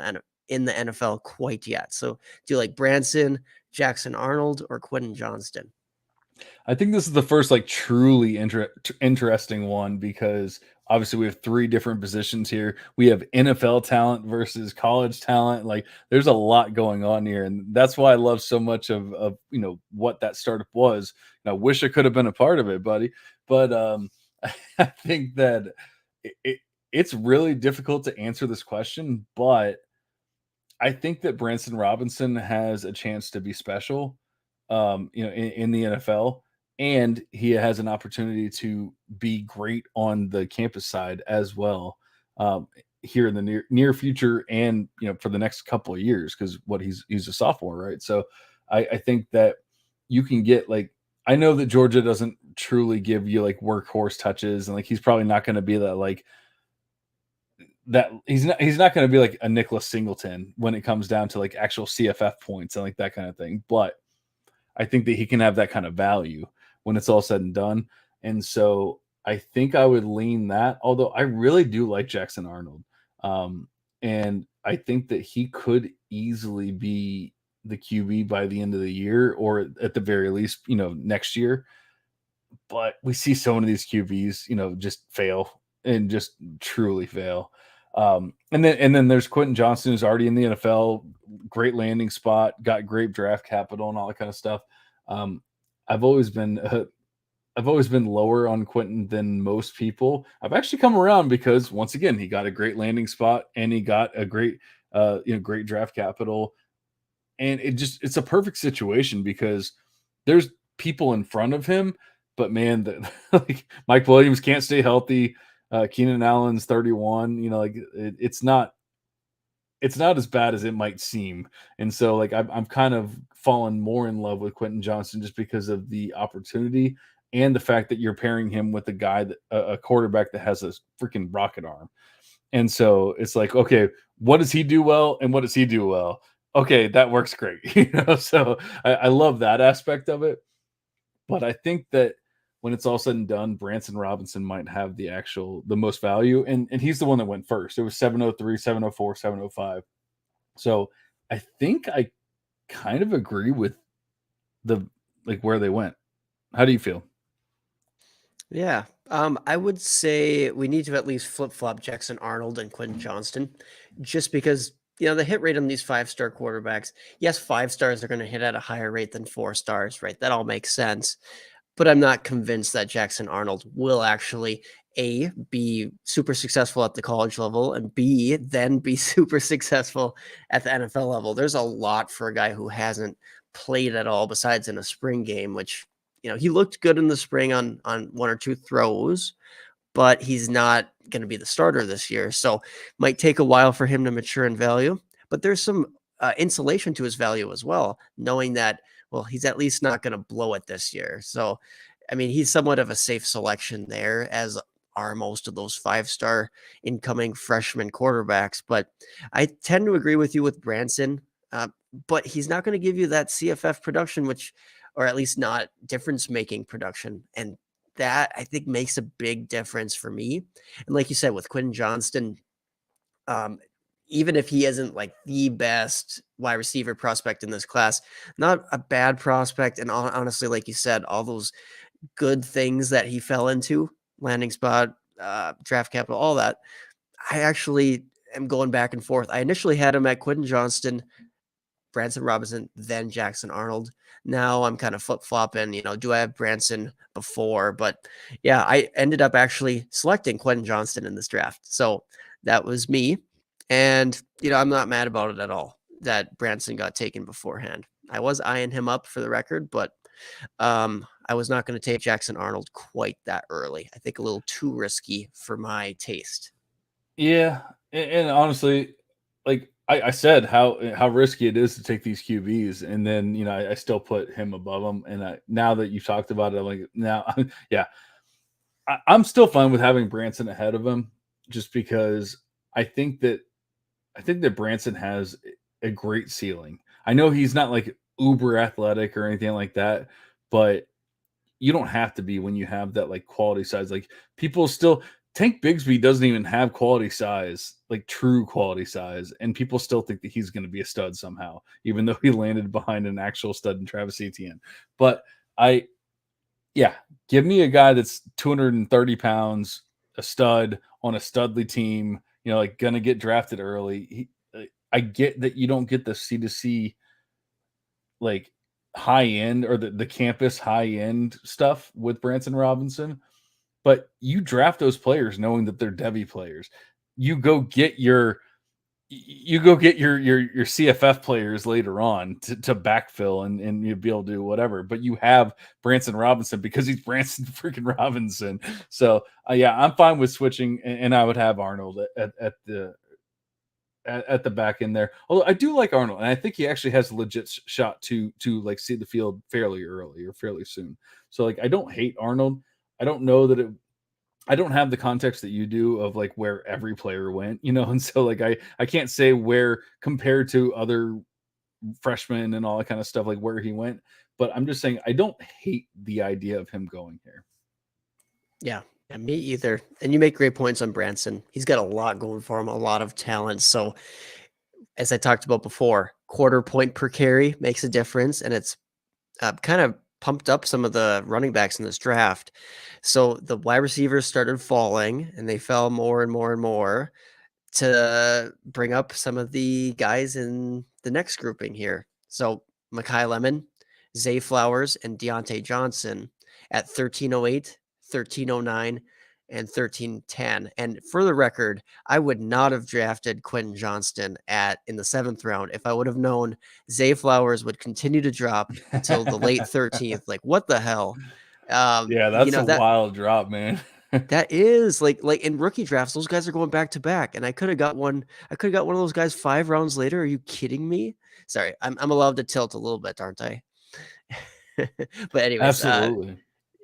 the NFL quite yet. So do you like Branson, Jackson Arnold, or Quentin Johnston? I think this is the first like truly interesting one, because obviously we have three different positions here. We have NFL talent versus college talent. Like there's a lot going on here, and that's why I love so much of what that startup was. And I wish I could have been a part of it, buddy. But I think that it's really difficult to answer this question, but I think that Branson Robinson has a chance to be special, in the NFL, and he has an opportunity to be great on the campus side as well, here in the near future, and for the next couple of years, because he's a sophomore, right? So I think that you can get like, I know that Georgia doesn't truly give you like workhorse touches, and like he's probably not going to be that like that he's not going to be like a Nicholas Singleton when it comes down to like actual CFF points and like that kind of thing. But I think that he can have that kind of value when it's all said and done. And so I think I would lean that, although I really do like Jackson Arnold. And I think that he could easily be the QB by the end of the year, or at the very least, next year. But we see so many of these QBs, just fail and just truly fail. And then there's Quentin Johnston, who's already in the NFL, great landing spot, got great draft capital and all that kind of stuff. Um, I've always been lower on Quentin than most people. I've actually come around because once again, he got a great landing spot and he got a great great draft capital. And it's a perfect situation because there's people in front of him, but man, like Mike Williams can't stay healthy. Keenan Allen's 31. It's not as bad as it might seem. And so like I'm kind of fallen more in love with Quentin Johnston just because of the opportunity and the fact that you're pairing him with a guy a quarterback that has a freaking rocket arm. And so it's like, okay, what does he do well and what does he do well? Okay, that works great. So I love that aspect of it. But I think that when it's all said and done, Branson Robinson might have the most value. And he's the one that went first. It was 703, 704, 705. So I think I kind of agree with where they went. How do you feel? Yeah. I would say we need to at least flip-flop Jackson Arnold and Quentin Johnston, just because, the hit rate on these 5-star quarterbacks, yes, 5 stars are going to hit at a higher rate than 4 stars, right? That all makes sense. But I'm not convinced that Jackson Arnold will actually, A, be super successful at the college level, and B, then be super successful at the NFL level. There's a lot for a guy who hasn't played at all besides in a spring game, which, he looked good in the spring on one or two throws, but he's not going to be the starter this year. So might take a while for him to mature in value, but there's some insulation to his value as well, knowing that, well, he's at least not going to blow it this year. So, I mean, he's somewhat of a safe selection there, as are most of those 5-star incoming freshman quarterbacks. But I tend to agree with you with Branson, but he's not going to give you that CFF production, or at least not difference-making production. And that, I think, makes a big difference for me. And like you said, with Quentin Johnston, even if he isn't like the best wide receiver prospect in this class, not a bad prospect. And honestly, like you said, all those good things that he fell into, landing spot, draft capital, all that. I actually am going back and forth. I initially had him at Quentin Johnston, Branson Robinson, then Jackson Arnold. Now I'm kind of flip-flopping, do I have Branson before? But yeah, I ended up actually selecting Quentin Johnston in this draft. So that was me. And, I'm not mad about it at all that Branson got taken beforehand. I was eyeing him up for the record, but I was not going to take Jackson Arnold quite that early. I think a little too risky for my taste. Yeah, and honestly, like I said, how risky it is to take these QBs, and then I still put him above them. And now that you've talked about it, I'm like, now, yeah, I'm still fine with having Branson ahead of him, just because I think that Branson has a great ceiling. I know he's not like uber athletic or anything like that, but you don't have to be when you have that like quality size. Like people still Tank Bigsby doesn't even have quality size, like true quality size, and people still think that he's going to be a stud somehow, even though he landed behind an actual stud in Travis Etienne. But yeah, give me a guy that's 230 pounds, a stud on a studly team, like gonna get drafted early. I get that you don't get the C2C like high end or the campus high end stuff with Branson Robinson, but you draft those players knowing that they're Devy players. You go get your CFF players later on to backfill and you'll be able to do whatever. But you have Branson Robinson because he's Branson freaking Robinson. So yeah, I'm fine with switching, and I would have Arnold at the back end there. Although I do like Arnold, and I think he actually has a legit shot to like see the field fairly early or fairly soon. So like I don't hate Arnold. I don't know that I don't have the context that you do of like where every player went, and so like I can't say where compared to other freshmen and all that kind of stuff, like where he went. But I'm just saying I don't hate the idea of him going here. Yeah, me either. And you make great points on Branson. He's got a lot going for him, a lot of talent. So as I talked about before, quarter point per carry makes a difference, and it's kind of pumped up some of the running backs in this draft. So the wide receivers started falling, and they fell more and more and more to bring up some of the guys in the next grouping here. So Mekhi Lemon, Zay Flowers, and Deontay Johnson at 1308, 1309, and 1310. And for the record, I would not have drafted Quentin Johnston in the 7th round if I would have known Zay Flowers would continue to drop till the late 13th. Like, what the hell? Yeah, that's a wild drop, man. That is like in rookie drafts, those guys are going back to back, and I could have got one of those guys 5 rounds later. Are you kidding me? Sorry, I'm allowed to tilt a little bit, aren't I? But anyways, Absolutely.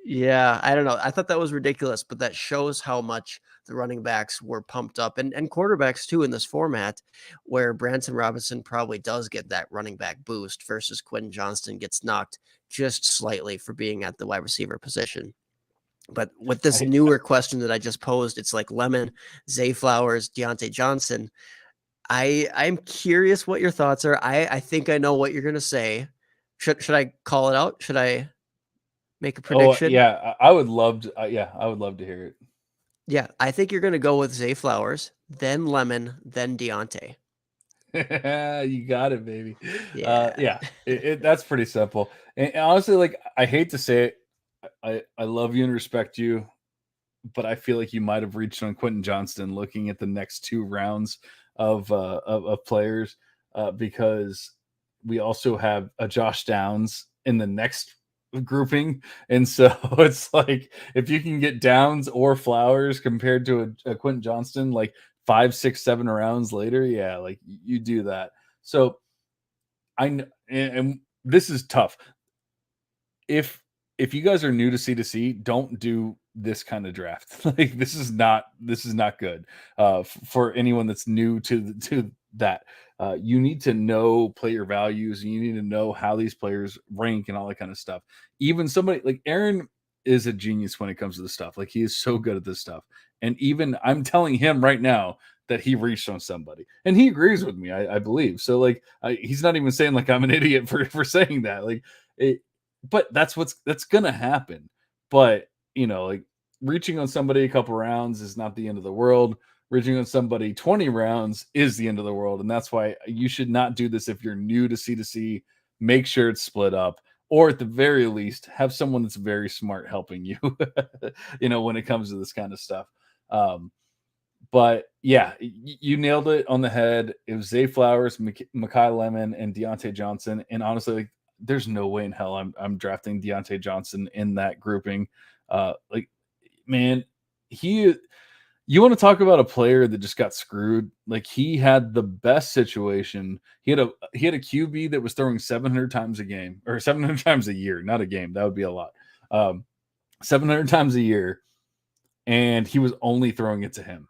yeah, I don't know. I thought that was ridiculous, but that shows how much the running backs were pumped up, and quarterbacks too in this format, where Branson Robinson probably does get that running back boost versus Quentin Johnston gets knocked just slightly for being at the wide receiver position. But with this newer question that I just posed, it's like Lemon, Zay Flowers, Deontay Johnson. I'm curious what your thoughts are. I think I know what you're gonna say. Should I call it out? Should I make a prediction? Oh yeah, I would love to. Yeah, I would love to hear it. Yeah, I think you're gonna go with Zay Flowers, then Lemon, then Deontay. You got it, baby. Yeah, that's pretty simple. And honestly, like I hate to say it, I love you and respect you, but I feel like you might have reached on Quentin Johnston looking at the next 2 rounds of players, because we also have a Josh Downs in the next grouping, and so it's like if you can get Downs or Flowers compared to a Quentin Johnston like 5, 6, 7 rounds later, yeah, like you do that. So I know, and this is tough. If you guys are new to C2C, don't do this kind of draft. Like this is not good for anyone that's new to that. You need to know player values. You need to know how these players rank and all that kind of stuff. Even somebody like Aaron is a genius when it comes to this stuff. Like he is so good at this stuff. And even I'm telling him right now that he reached on somebody, and he agrees with me. I believe so. Like he's not even saying like I'm an idiot for saying that. Like it. But that's gonna happen. But, like reaching on somebody a couple rounds is not the end of the world. Reaching on somebody 20 rounds is the end of the world. And that's why you should not do this if you're new to C2C. Make sure it's split up. Or at the very least, have someone that's very smart helping you, when it comes to this kind of stuff. But yeah, you nailed it on the head. It was Zay Flowers, Mekhi Lemon, and Deontay Johnson. And honestly, like, there's no way in hell I'm drafting Deontay Johnson in that grouping. Man, you want to talk about a player that just got screwed? Like, he had the best situation. He had a QB that was throwing 700 times a game, or 700 times a year, not a game. That would be a lot. 700 times a year, and he was only throwing it to him.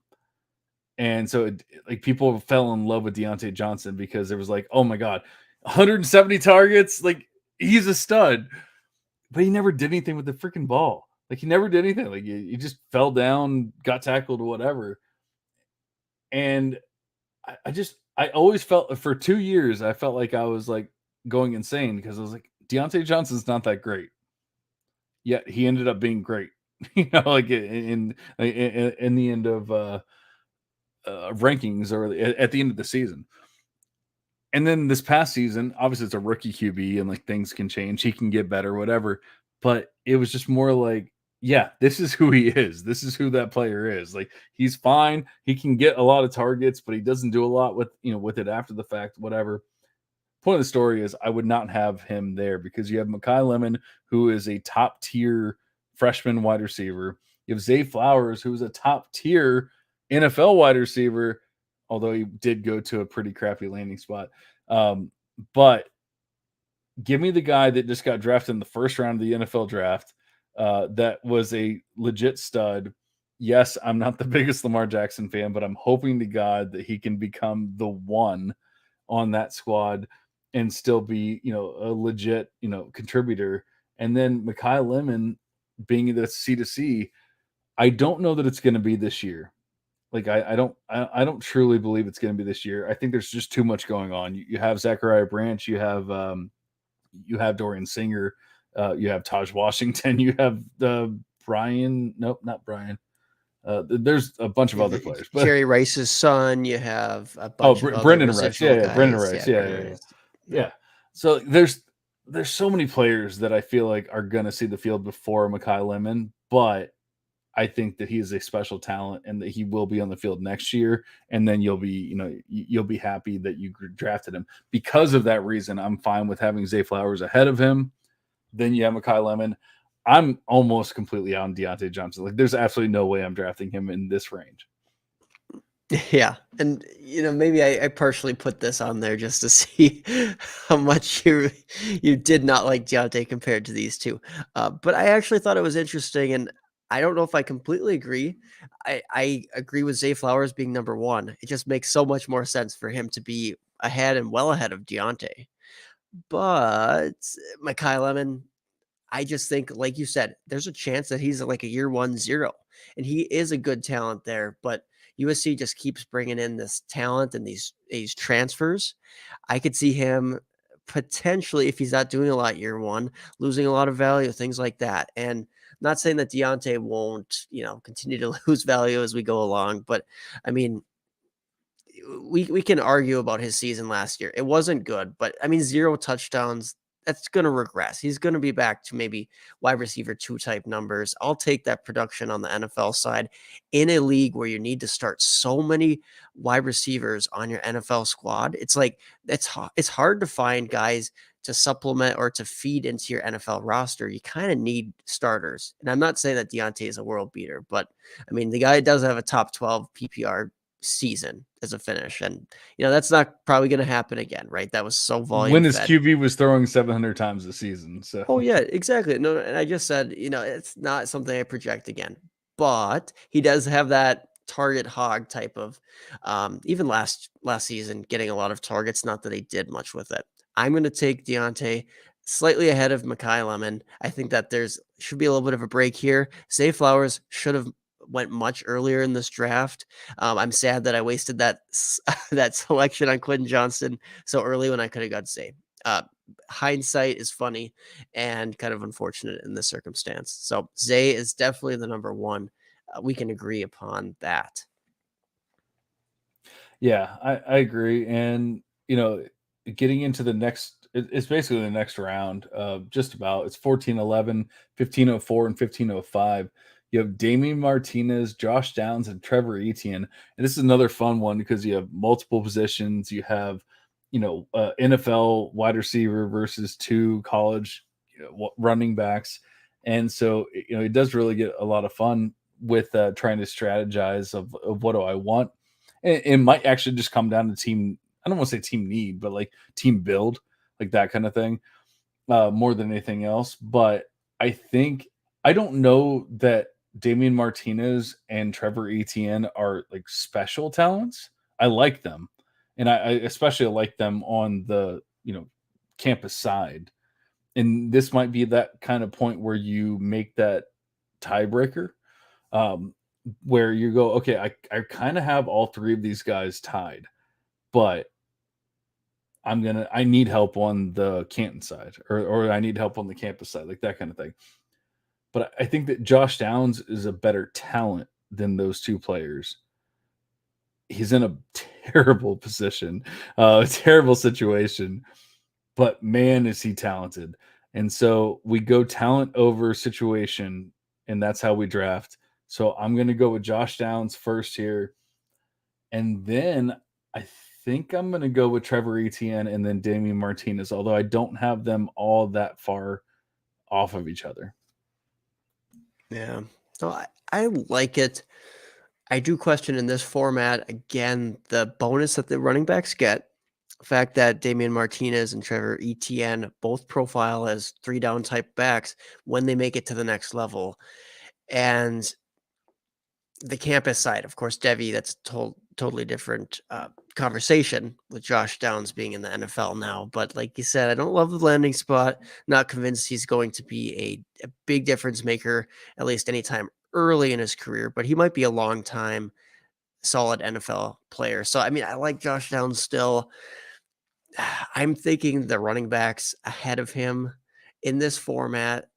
And so people fell in love with Deontay Johnson because it was like, oh my God, 170 targets. Like, he's a stud, but he never did anything with the freaking ball. Like, he never did anything. Like, he just fell down, got tackled or whatever. And I always felt, for 2 years, I felt like I was like going insane because I was like, Deontay Johnson's not that great. Yet he ended up being great, like in the end of rankings, or at the end of the season. And then this past season, obviously it's a rookie QB and like things can change. He can get better, whatever. But it was just more like, yeah, this is who he is. This is who that player is. Like, he's fine. He can get a lot of targets, but he doesn't do a lot with it after the fact, whatever. Point of the story is I would not have him there because you have Mekhi Lemon, who is a top tier freshman wide receiver. You have Zay Flowers, who is a top tier NFL wide receiver, although he did go to a pretty crappy landing spot. But give me the guy that just got drafted in the first round of the NFL draft. That was a legit stud. Yes, I'm not the biggest Lamar Jackson fan, but I'm hoping to God that he can become the one on that squad and still be, a legit, contributor. And then Mekhi Lemon being the C2C, I don't know that it's going to be this year. Like, I don't truly believe it's going to be this year. I think there's just too much going on. You have Zachariah Branch, you have Dorian Singer, you have Taj Washington, you have Brian. Nope, not Brian. There's a bunch of other players. But Jerry Rice's son. You have a bunch of Brendan other Rice. residual Yeah, guys. Brendan Rice. Yeah. So there's so many players that I feel like are going to see the field before Mekhi Lemon, but I think that he is a special talent and that he will be on the field next year. And then you'll be happy that you drafted him. Because of that reason, I'm fine with having Zay Flowers ahead of him. Then you have Mekhi Lemon. I'm almost completely out on Deontay Johnson. Like, there's absolutely no way I'm drafting him in this range. Yeah. And, maybe I partially put this on there just to see how much you did not like Deontay compared to these two. But I actually thought it was interesting, and I don't know if I completely agree. I agree with Zay Flowers being number one. It just makes so much more sense for him to be ahead and well ahead of Deontay. But Mekhi Lemon, I just think, like you said, there's a chance that he's like a year 1-0, and he is a good talent there. But USC just keeps bringing in this talent and these transfers. I could see him potentially, if he's not doing a lot year one, losing a lot of value, things like that. And not saying that Deontay won't, continue to lose value as we go along, but I mean, we can argue about his season last year. It wasn't good, but I mean, 0 touchdowns, that's going to regress. He's going to be back to maybe wide receiver 2 type numbers. I'll take that production on the NFL side in a league where you need to start so many wide receivers on your NFL squad. It's like, it's hard to find guys to supplement or to feed into your NFL roster. You kind of need starters. And I'm not saying that Deontay is a world beater, but I mean, the guy does have a top 12 PPR season as a finish, and that's not probably going to happen again, right? That was so volume when his fed. QB was throwing 700 times a season. So Oh yeah, exactly. No, and I just said, it's not something I project again, but he does have that target hog type of, even last season, getting a lot of targets. Not that he did much with it. I'm going to take Deontay slightly ahead of Mekhi Lemon. I think that should be a little bit of a break here. Zay Flowers should have went much earlier in this draft. I'm sad that I wasted that selection on Quentin Johnston so early when I could have got Zay. uh, hindsight is funny and kind of unfortunate in this circumstance. So Zay is definitely the number one. We can agree upon that. Yeah, I agree. And, getting into the next, it's basically the next round, just about. It's 14-11, 15-04, and 15-05. You have Damian Martinez, Josh Downs, and Trevor Etienne. And this is another fun one because you have multiple positions. You have, NFL wide receiver versus two college running backs. And so, it does really get a lot of fun with trying to strategize of what do I want. It might actually just come down to team. I don't want to say team need, but like team build, like that kind of thing, more than anything else. But I think I don't know that Damian Martinez and Trevor Etienne are like special talents. I like them, and I especially like them on the campus side. And this might be that kind of point where you make that tiebreaker, um, where you go, okay, I kind of have all three of these guys tied, but I need help on the Canton side, or I need help on the campus side, like that kind of thing. But I think that Josh Downs is a better talent than those two players. He's in a terrible position, a terrible situation, but man, is he talented. And so we go talent over situation, and that's how we draft. So I'm going to go with Josh Downs first here. And then I think I'm going to go with Trevor Etienne and then Damian Martinez, although I don't have them all that far off of each other. Yeah. No, I like it. I do question in this format, again, the bonus that the running backs get. The fact that Damian Martinez and Trevor Etienne both profile as 3-down type backs when they make it to the next level. And the campus side, of course, Devy, that's totally different conversation with Josh Downs being in the NFL now. But like you said, I don't love the landing spot. Not convinced he's going to be a big difference maker, at least anytime early in his career, but he might be a long time solid NFL player. So, I mean, I like Josh Downs still. I'm thinking the running backs ahead of him in this format.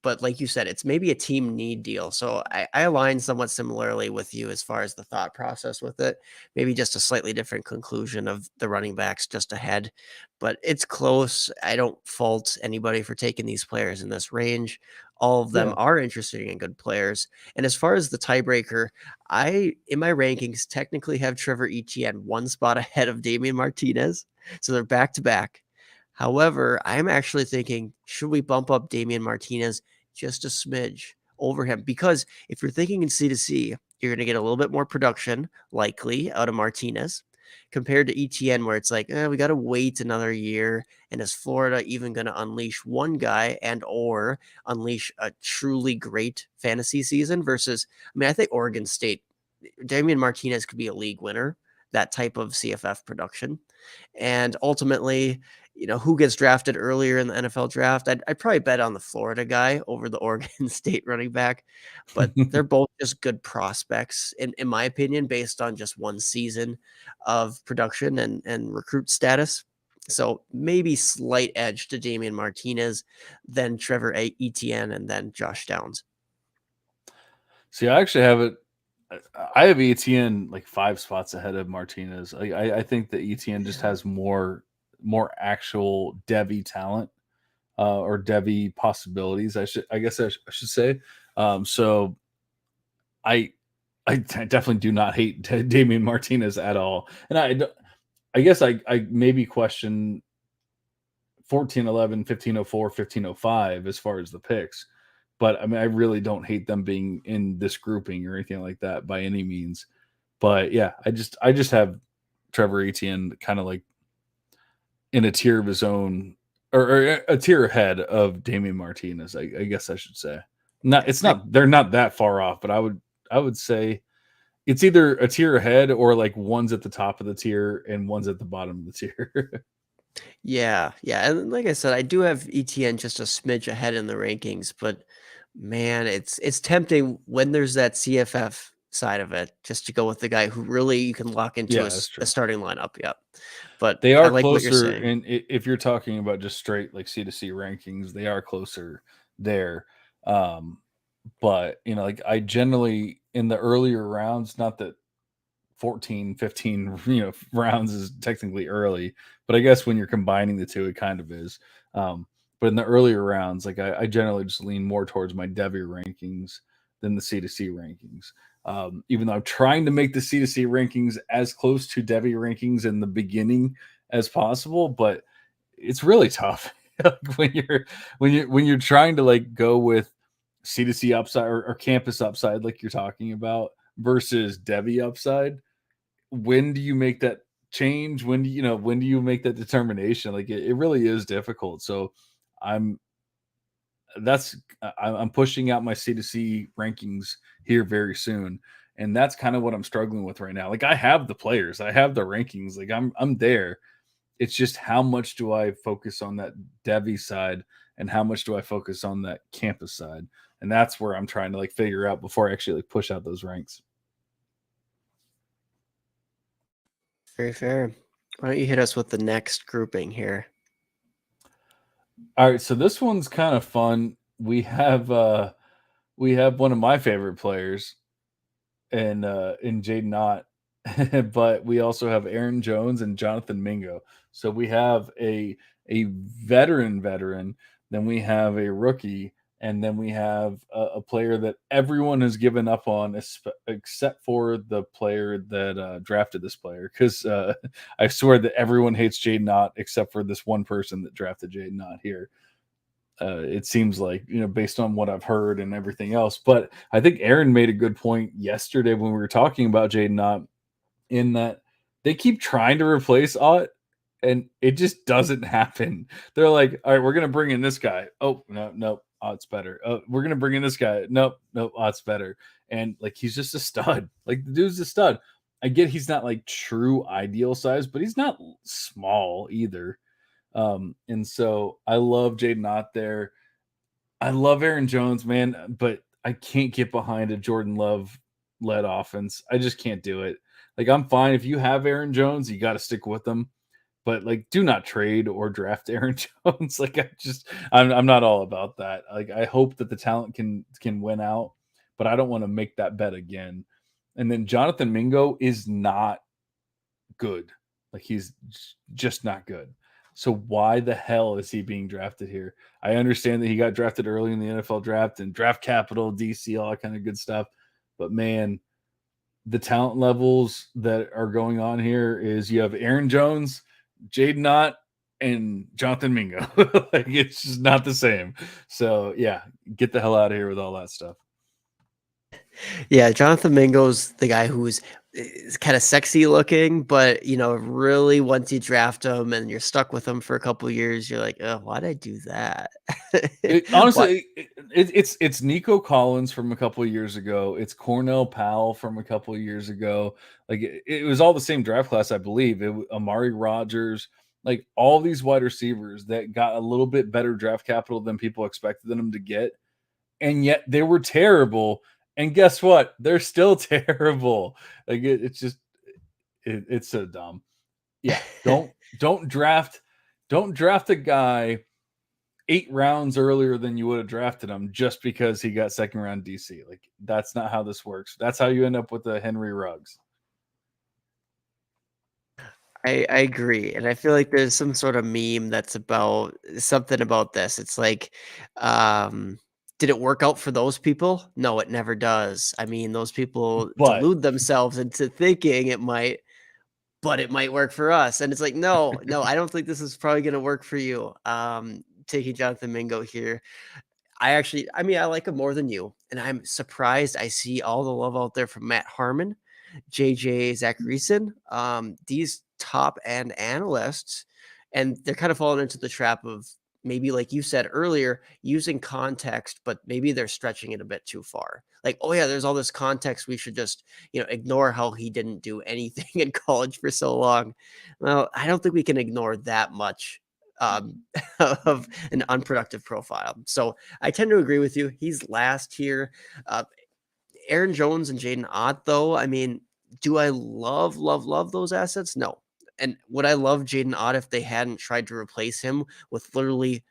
But like you said, it's maybe a team need deal. So I align somewhat similarly with you as far as the thought process with it. Maybe just a slightly different conclusion of the running backs just ahead, but it's close. I don't fault anybody for taking these players in this range. All of them Yeah. are interesting and good players. And as far as the tiebreaker, I, in my rankings, technically have Trevor Etienne one spot ahead of Damian Martinez. So they're back to back. However, I'm actually thinking, should we bump up Damian Martinez just a smidge over him? Because if you're thinking in C2C, you're going to get a little bit more production, likely, out of Martinez compared to ETN, where it's like, we got to wait another year. And is Florida even going to unleash one guy and or unleash a truly great fantasy season versus, I mean, I think Oregon State, Damian Martinez could be a league winner, that type of CFF production. And ultimately, who gets drafted earlier in the NFL draft? I'd probably bet on the Florida guy over the Oregon State running back, but they're both just good prospects, in my opinion, based on just one season of production and recruit status. So maybe slight edge to Damian Martinez, then Trevor Etienne, and then Josh Downs. See, I actually have it. I have ETN like 5 spots ahead of Martinez. I think that ETN just has more actual Devy talent, or Devy possibilities. I guess I should say. So I definitely do not hate Damian Martinez at all, and I guess I maybe question 14-11, 15-04, 15-05 as far as the picks. But I mean, I really don't hate them being in this grouping or anything like that by any means. But yeah, I just have Trevor Etienne kind of like in a tier of his own, or a tier ahead of Damian Martinez. I guess I should say. They're not that far off, but I would say it's either a tier ahead or like one's at the top of the tier and one's at the bottom of the tier. Yeah, yeah, and like I said, I do have ETN just a smidge ahead in the rankings, but man, it's tempting when there's that CFF side of it, just to go with the guy who really you can lock into Yeah, that's a true. starting lineup. Yep. But They I are like what you're closer, saying. and if you're talking about just straight like C2C rankings, they are closer there. Um, but like I generally in the earlier rounds, not that 14, 15, rounds is technically early, but I guess when you're combining the two, it kind of is. But in the earlier rounds, like I generally just lean more towards my Devy rankings than the C2C rankings. Even though I'm trying to make the C2C rankings as close to Devy rankings in the beginning as possible, but it's really tough like when you're trying to like go with C2C upside or campus upside, like you're talking about, versus Devy upside. When do you make that change? When do you make that determination? Like it really is difficult. So I'm I'm pushing out my C2C rankings here very soon. And that's kind of what I'm struggling with right now. Like I have the players, I have the rankings, like I'm there. It's just how much do I focus on that Devy side and how much do I focus on that campus side? And that's where I'm trying to like figure out before I actually like push out those ranks. Very fair. Why don't you hit us with the next grouping here? All right, so this one's kind of fun. We have one of my favorite players in Jaden Ott, but we also have Aaron Jones and Jonathan Mingo. So we have a veteran, then we have a rookie, and then we have a player that everyone has given up on, except for the player that drafted this player. Because I swear that everyone hates Jaden Ott except for this one person that drafted Jaden Ott here. It seems like, based on what I've heard and everything else. But I think Aaron made a good point yesterday when we were talking about Jaden Ott, in that they keep trying to replace Ott and it just doesn't happen. They're like, all right, we're going to bring in this guy. Oh, no, nope, Ott's better. Oh, we're going to bring in this guy. Nope, nope, Ott's better. And like, he's just a stud. Like, the dude's a stud. I get he's not like true ideal size, but he's not small either. And so I love Jaden Ott there. I love Aaron Jones, man, but I can't get behind a Jordan Love led offense. I just can't do it. Like I'm fine if you have Aaron Jones, you got to stick with them, but like do not trade or draft Aaron Jones. Like I'm not all about that. Like I hope that the talent can win out, but I don't want to make that bet again. And then Jonathan Mingo is not good. Like he's just not good. So why the hell is he being drafted here? I understand that he got drafted early in the NFL draft and draft capital, DC, all that kind of good stuff. But man, the talent levels that are going on here is you have Aaron Jones, Jaden Ott, and Jonathan Mingo. Like it's just not the same. So yeah, get the hell out of here with all that stuff. Yeah, Jonathan Mingo's the guy who's kind of sexy looking, but really once you draft him and you're stuck with him for a couple of years, you're like, oh, why'd I do that? What? Honestly, it's Nico Collins from a couple of years ago. It's Cornell Powell from a couple of years ago. Like it was all the same draft class, I believe. Amari Rogers, like all these wide receivers that got a little bit better draft capital than people expected them to get, and yet they were terrible. And guess what? They're still terrible. Like it's so dumb. Yeah, don't draft a guy 8 rounds earlier than you would have drafted him just because he got second round DC. Like that's not how this works. That's how you end up with the Henry Ruggs. I agree. And I feel like there's some sort of meme that's about something about this. It's like, did it work out for those people? No, it never does. I mean, those people But delude themselves into thinking it might, but it might work for us. And it's like, no, no, I don't think this is probably going to work for you. Taking Jonathan Mingo here. I mean, I like him more than you. And I'm surprised I see all the love out there from Matt Harmon, JJ Zacharyson, these top end analysts, and they're kind of falling into the trap of maybe, like you said earlier, using context, but maybe they're stretching it a bit too far. Like, oh yeah, there's all this context. We should just, ignore how he didn't do anything in college for so long. Well, I don't think we can ignore that much of an unproductive profile. So I tend to agree with you. He's last here. Uh, Aaron Jones and Jaden Ott, though, I mean, do I love, love, love those assets? No. And would I love Jaden Ott if they hadn't tried to replace him with literally,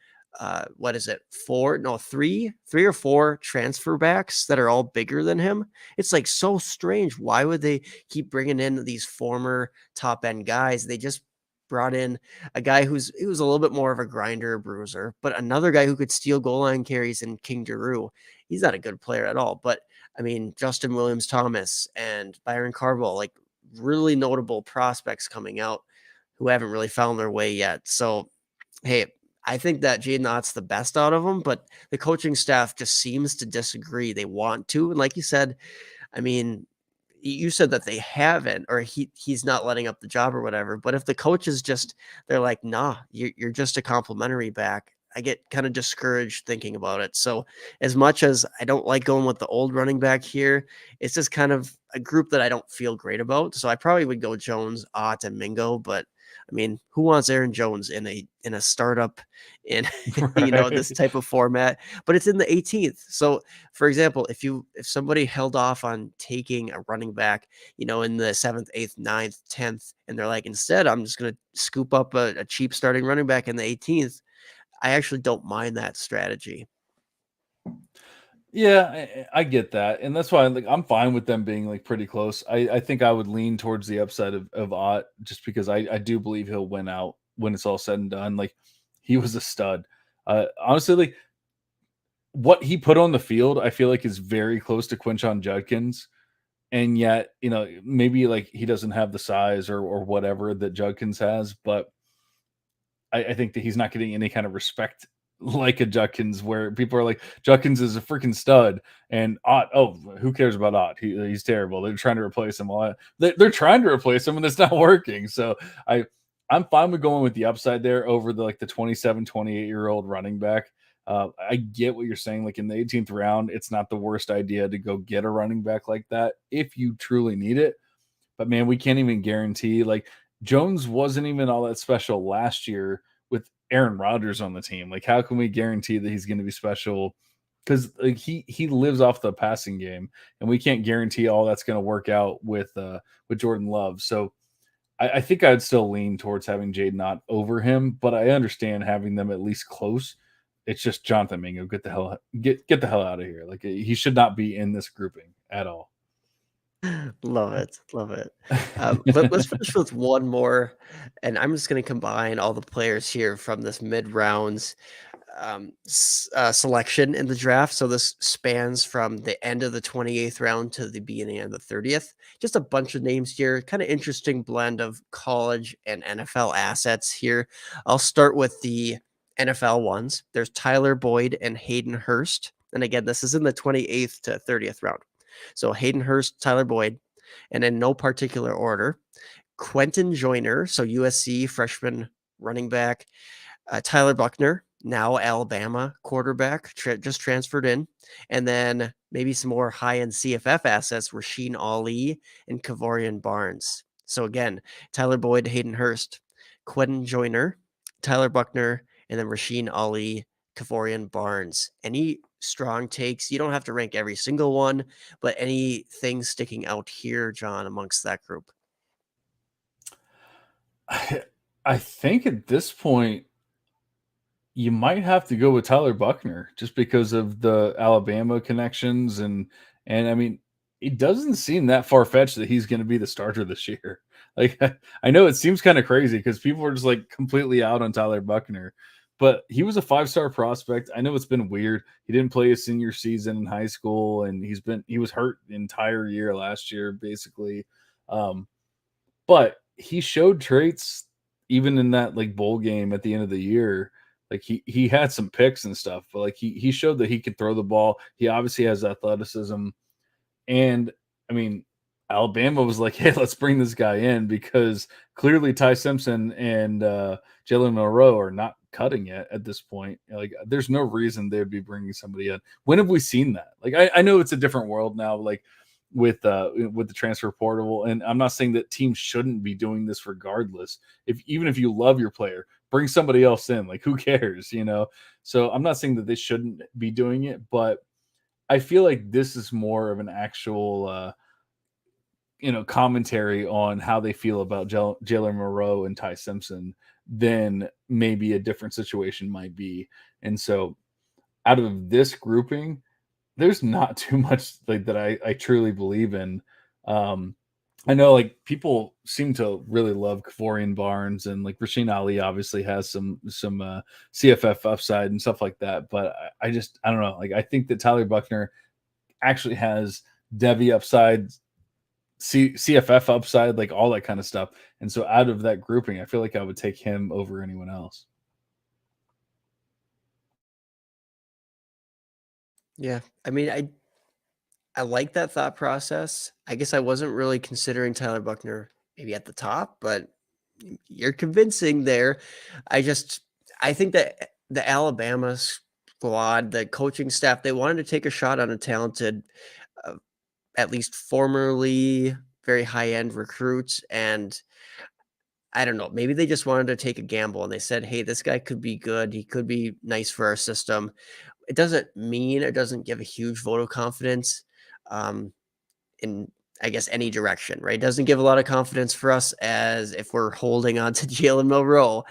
what is it, three or four transfer backs that are all bigger than him? It's like so strange. Why would they keep bringing in these former top end guys? They just brought in a guy who was a little bit more of a grinder, bruiser, but another guy who could steal goal line carries in King Giroux. He's not a good player at all. But I mean, Justin Williams Thomas and Byron Carville, like really notable prospects coming out who haven't really found their way yet. So, hey, I think that Jaden Ott's the best out of them, but the coaching staff just seems to disagree. They want to. And like you said, I mean, you said that they haven't, or he's not letting up the job or whatever. But if the coaches they're like, nah, you're just a complimentary back, I get kind of discouraged thinking about it. So as much as I don't like going with the old running back here, it's just kind of a group that I don't feel great about. So I probably would go Jones, Ott, and Mingo. But I mean, who wants Aaron Jones in a startup in this Right. type of format? But it's in the 18th. So for example, if somebody held off on taking a running back, in the 7th, 8th, 9th, 10th, and they're like, instead, I'm just going to scoop up a cheap starting running back in the 18th. I actually don't mind that strategy. Yeah, I get that, and that's why I'm fine with them being like pretty close. I think I would lean towards the upside of Ott just because I do believe he'll win out when it's all said and done. Like he was a stud. Honestly, like what he put on the field, I feel like is very close to Quinshon Judkins, and yet maybe like he doesn't have the size or whatever that Judkins has, but I think that he's not getting any kind of respect like a Judkins, where people are like, Judkins is a freaking stud, and Ott, oh, who cares about Ott? He's terrible. They're trying to replace him. They're trying to replace him, and it's not working. So I'm fine with going with the upside there over the 27, 28-year-old running back. I get what you're saying. Like in the 18th round, it's not the worst idea to go get a running back like that if you truly need it. But man, we can't even guarantee. Like Jones wasn't even all that special last year with Aaron Rodgers on the team. Like, how can we guarantee that he's going to be special? Because like he lives off the passing game, and we can't guarantee all that's going to work out with Jordan Love. So I think I'd still lean towards having Jaden Ott over him, but I understand having them at least close. It's just Jonathan Mingo, get the hell out of here. Like he should not be in this grouping at all. Love it. Love it. Let's finish with one more. And I'm just going to combine all the players here from this mid rounds selection in the draft. So this spans from the end of the 28th round to the beginning of the 30th. Just a bunch of names here. Kind of interesting blend of college and NFL assets here. I'll start with the NFL ones. There's Tyler Boyd and Hayden Hurst. And again, this is in the 28th to 30th round. So Hayden Hurst, Tyler Boyd, and in no particular order, Quentin Joyner, so USC freshman running back, Tyler Buckner, now Alabama quarterback, just transferred in, and then maybe some more high-end CFF assets, Rasheed Ali and Kavorian Barnes. So again, Tyler Boyd, Hayden Hurst, Quentin Joyner, Tyler Buckner, and then Rasheed Ali, Kavorian Barnes. Any strong takes? You don't have to rank every single one, but anything sticking out here, John, amongst that group? I think at this point you might have to go with Tyler Buckner just because of the Alabama connections and I mean it doesn't seem that far fetched that he's going to be the starter this year. Like I know it seems kind of crazy because people are just like completely out on Tyler Buckner, but he was a 5-star prospect. I know it's been weird. He didn't play his senior season in high school, and he was hurt the entire year last year basically. But he showed traits even in that like bowl game at the end of the year. Like he had some picks and stuff, but like he showed that he could throw the ball. He obviously has athleticism. And I mean, Alabama was like, hey, let's bring this guy in because clearly Ty Simpson and Jalen Monroe are not cutting it at this point. Like, there's no reason they would be bringing somebody in. When have we seen that? Like, I know it's a different world now, like with the transfer portal, and I'm not saying that teams shouldn't be doing this regardless. Even if you love your player, bring somebody else in. Like, who cares, So I'm not saying that they shouldn't be doing it, but I feel like this is more of an actual commentary on how they feel about Jalen Moreau and Ty Simpson than maybe a different situation might be. And so out of this grouping, there's not too much like that I truly believe in. Um, I know like people seem to really love Kavorian Barnes, and like Rasheen Ali obviously has some CFF upside and stuff like that. But I don't know. Like I think that Tyler Buckner actually has Devy upside, CFF upside, like all that kind of stuff. And so out of that grouping, I feel like I would take him over anyone else. Yeah. I mean, I like that thought process. I guess I wasn't really considering Tyler Buckner maybe at the top, but you're convincing there. I think that the Alabama squad, the coaching staff, they wanted to take a shot on a talented, uh, at least formerly very high end recruit. And I don't know, maybe they just wanted to take a gamble and they said, hey, this guy could be good. He could be nice for our system. It doesn't give a huge vote of confidence. Um, in I guess any direction, right? It doesn't give a lot of confidence for us as if we're holding on to Jalen Milroe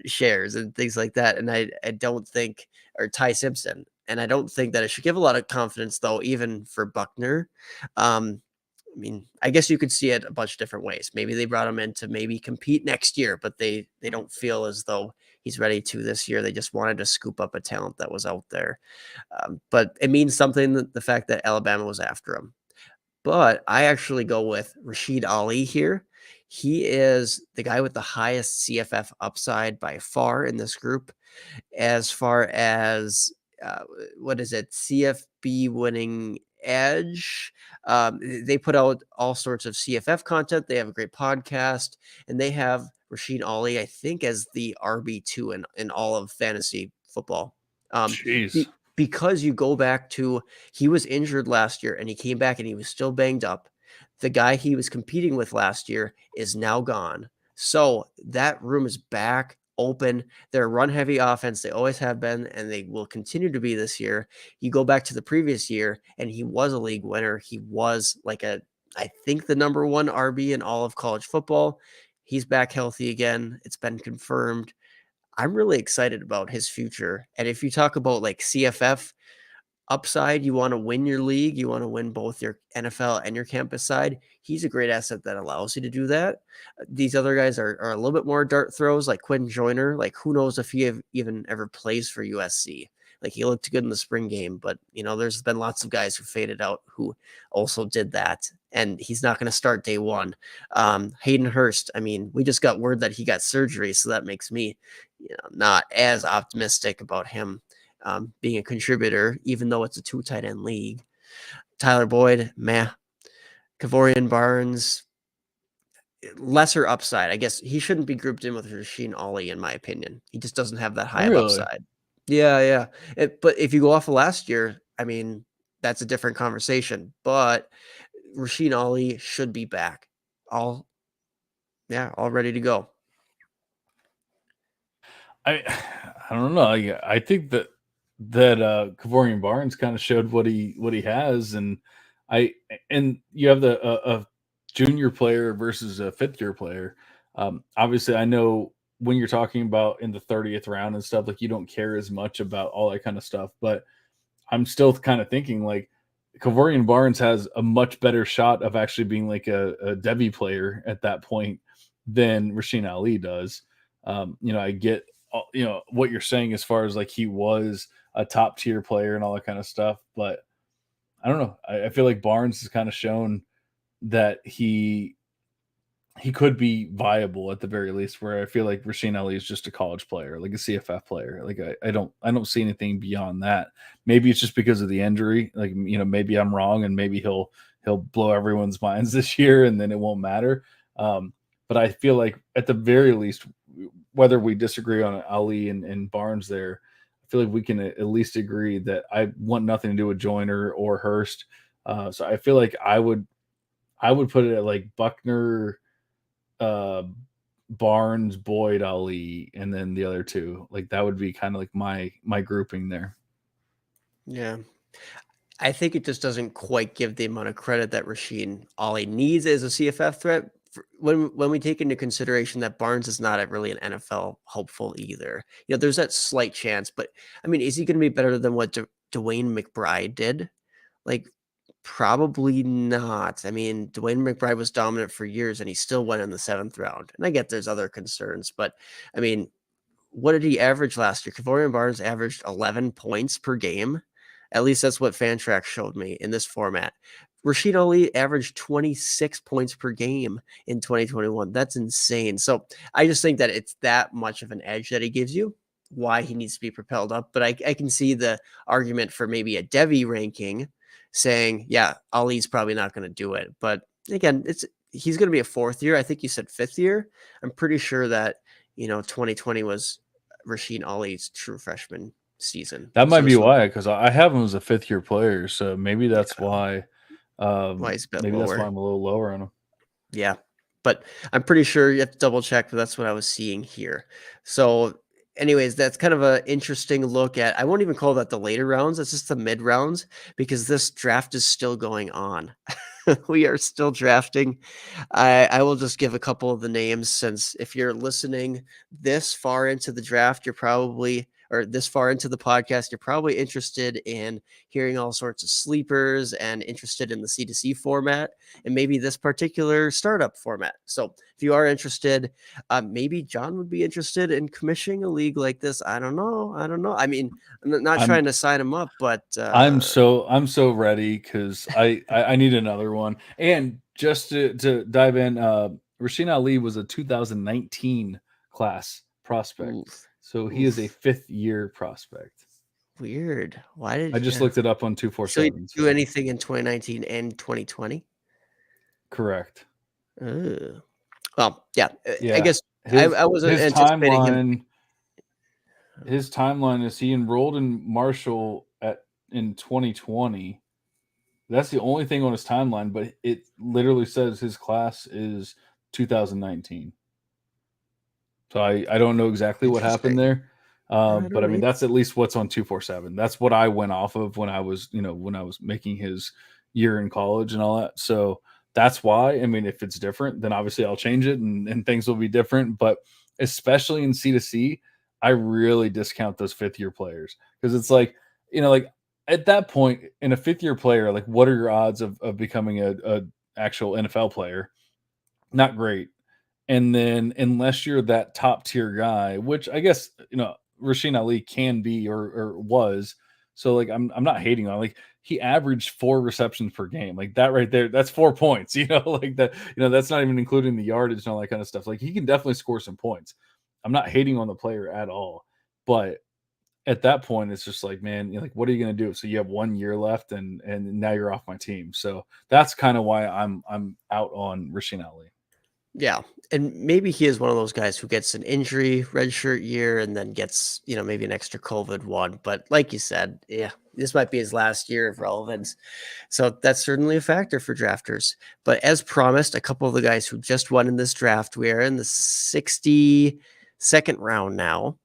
shares and things like that. And I don't think, or Ty Simpson, and I don't think that it should give a lot of confidence though, even for Buckner. I mean, I guess you could see it a bunch of different ways. Maybe they brought him in to maybe compete next year, but they don't feel as though he's ready to this year. They just wanted to scoop up a talent that was out there. But it means something that the fact that Alabama was after him. But I actually go with Rashid Ali here. He is the guy with the highest CFF upside by far in this group, as far as what is it, CFB winning edge. They put out all sorts of CFF content. They have a great podcast, and they have Rashid Ali, I think, as the RB2 in all of fantasy football. Um, Jeez. because you go back to, he was injured last year and he came back and he was still banged up. The guy he was competing with last year is now gone. So that room is back open. They're a run heavy offense. They always have been, and they will continue to be this year. You go back to the previous year, and he was a league winner. He was like I think the number one RB in all of college football. He's back healthy again. It's been confirmed. I'm really excited about his future. And if you talk about like CFF upside, you want to win your league, you want to win both your NFL and your campus side, he's a great asset that allows you to do that. These other guys are a little bit more dart throws, like Quinn Joyner. Like, who knows if he even ever plays for USC? Like, he looked good in the spring game, but there's been lots of guys who faded out who also did that, and he's not going to start day one. Hayden Hurst, I mean, we just got word that he got surgery, so that makes me not as optimistic about him being a contributor, even though it's a 2 tight end league. Tyler Boyd, meh. Kavorian Barnes, lesser upside. I guess he shouldn't be grouped in with Rasheen Ali, in my opinion. He just doesn't have that high of Really? upside. Yeah. But if you go off of last year, I mean, that's a different conversation. But Rasheen Ali should be back. All ready to go. I I don't know. I think that Kavorian Barnes kind of showed what he has, and I and you have a junior player versus a fifth year player. Obviously, I know when you're talking about in the 30th round and stuff, like you don't care as much about all that kind of stuff, but I'm still kind of thinking like Kavorian Barnes has a much better shot of actually being like a Devy player at that point than Rasheen Ali does. I get what you're saying as far as like he was a top tier player and all that kind of stuff, but I don't know. I feel like Barnes has kind of shown that he could be viable at the very least. Where I feel like Rasheen Ali is just a college player, like a CFF player. Like I don't see anything beyond that. Maybe it's just because of the injury. Like maybe I'm wrong, and maybe he'll blow everyone's minds this year, and then it won't matter. But I feel like at the very least, whether we disagree on Ali and Barnes, there, I feel like we can at least agree that I want nothing to do with Joyner or Hurst. So I feel like I would put it at like Buckner, uh, Barnes, Boyd, Ali, and then the other two. Like that would be kind of like my grouping there. Yeah. I think it just doesn't quite give the amount of credit that Rasheen Ali needs as a CFF threat. When we take into consideration that Barnes is not really an NFL hopeful either. There's that slight chance, but I mean, is he going to be better than what Dwayne McBride did? Like, probably not. I mean, Dwayne McBride was dominant for years, and he still went in the 7th round. And I get there's other concerns, but I mean, what did he average last year? Kevorian Barnes averaged 11 points per game. At least that's what Fantrax showed me in this format. Rashid Ali averaged 26 points per game in 2021. That's insane. So I just think that it's that much of an edge that he gives you, why he needs to be propelled up. But I can see the argument for maybe a Devy ranking saying, yeah, Ali's probably not going to do it. But again, he's going to be a 4th year. I think you said 5th year. I'm pretty sure that 2020 was Rasheen Ali's true freshman season. That might be why, because I have him as a 5th-year player, so maybe that's why. Why he's a bit maybe lower. That's why I'm a little lower on him. Yeah, but I'm pretty sure you have to double check, but that's what I was seeing here. So anyways, that's kind of an interesting look at, I won't even call that the later rounds. It's just the mid rounds, because this draft is still going on. We are still drafting. I will just give a couple of the names, since if you're listening this far into the draft, or this far into the podcast, you're probably interested in hearing all sorts of sleepers and interested in the C2C format and maybe this particular startup format. So if you are interested, maybe John would be interested in commissioning a league like this. I don't know. I mean, I'm not trying to sign him up, but I'm so ready, because I need another one. And just to dive in, Rasheen Ali was a 2019 class prospect. So he is a 5th-year prospect. Weird. Why did I just looked it up on 247? So he didn't do anything in 2019 and 2020? Correct. Well, yeah. Yeah. I guess I wasn't anticipating him. His timeline is he enrolled in Marshall in 2020. That's the only thing on his timeline, but it literally says his class is 2019. So I don't know exactly what happened there. But I mean, that's at least what's on 247. That's what I went off of when I was making his year in college and all that. So that's why. I mean, if it's different, then obviously I'll change it and things will be different. But especially in C2C, I really discount those 5th-year players, because it's like, at that point in a 5th-year player, like, what are your odds of becoming a actual NFL player? Not great. And then unless you're that top tier guy, which I guess, Rasheen Ali can be or was. So like, I'm not hating on, like, he averaged 4 receptions per game. Like, that right there, that's 4 points, like that, that's not even including the yardage and all that kind of stuff. Like, he can definitely score some points. I'm not hating on the player at all, but at that point, it's just like, man, like, what are you going to do? So you have 1 year left, and now you're off my team. So that's kind of why I'm out on Rasheen Ali. Yeah. And maybe he is one of those guys who gets an injury redshirt year and then gets, maybe an extra COVID one. But like you said, yeah, this might be his last year of relevance. So that's certainly a factor for drafters. But as promised, a couple of the guys who just won in this draft, we are in the 62nd round now.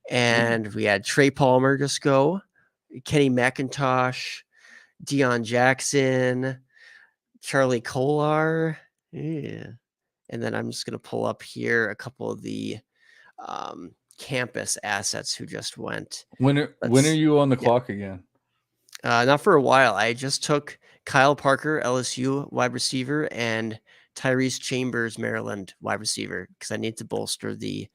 And we had Trey Palmer just go, Kenny McIntosh, Deion Jackson, Charlie Kolar. Yeah. And then I'm just going to pull up here a couple of the campus assets who just went. When are you on the clock again? Not for a while. I just took Kyle Parker, LSU wide receiver, and Tyrese Chambers, Maryland wide receiver, because I need to bolster the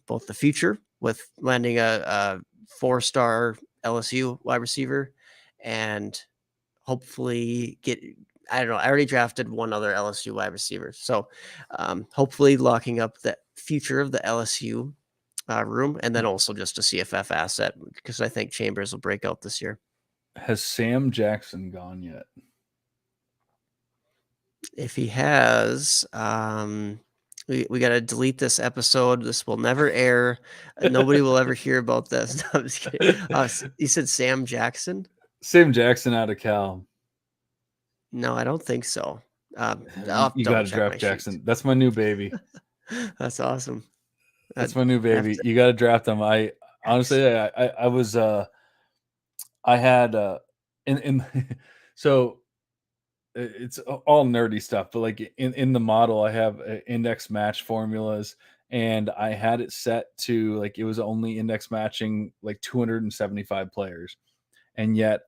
both the future with landing a 4-star LSU wide receiver, and hopefully I don't know. I already drafted one other LSU wide receiver. So hopefully locking up the future of the LSU room, and then also just a CFF asset, because I think Chambers will break out this year. Has Sam Jackson gone yet? If he has, we got to delete this episode. This will never air. Nobody will ever hear about this. No, I'm just kidding. You said Sam Jackson? Sam Jackson out of Cal. No, I don't think so. You got to draft Jackson. Sheets. That's my new baby. That's awesome. That's my new baby. You got to draft him. I honestly, I was, I had and so it's all nerdy stuff, but like in the model, I have index match formulas, and I had it set to like it was only index matching like 275 players, and yet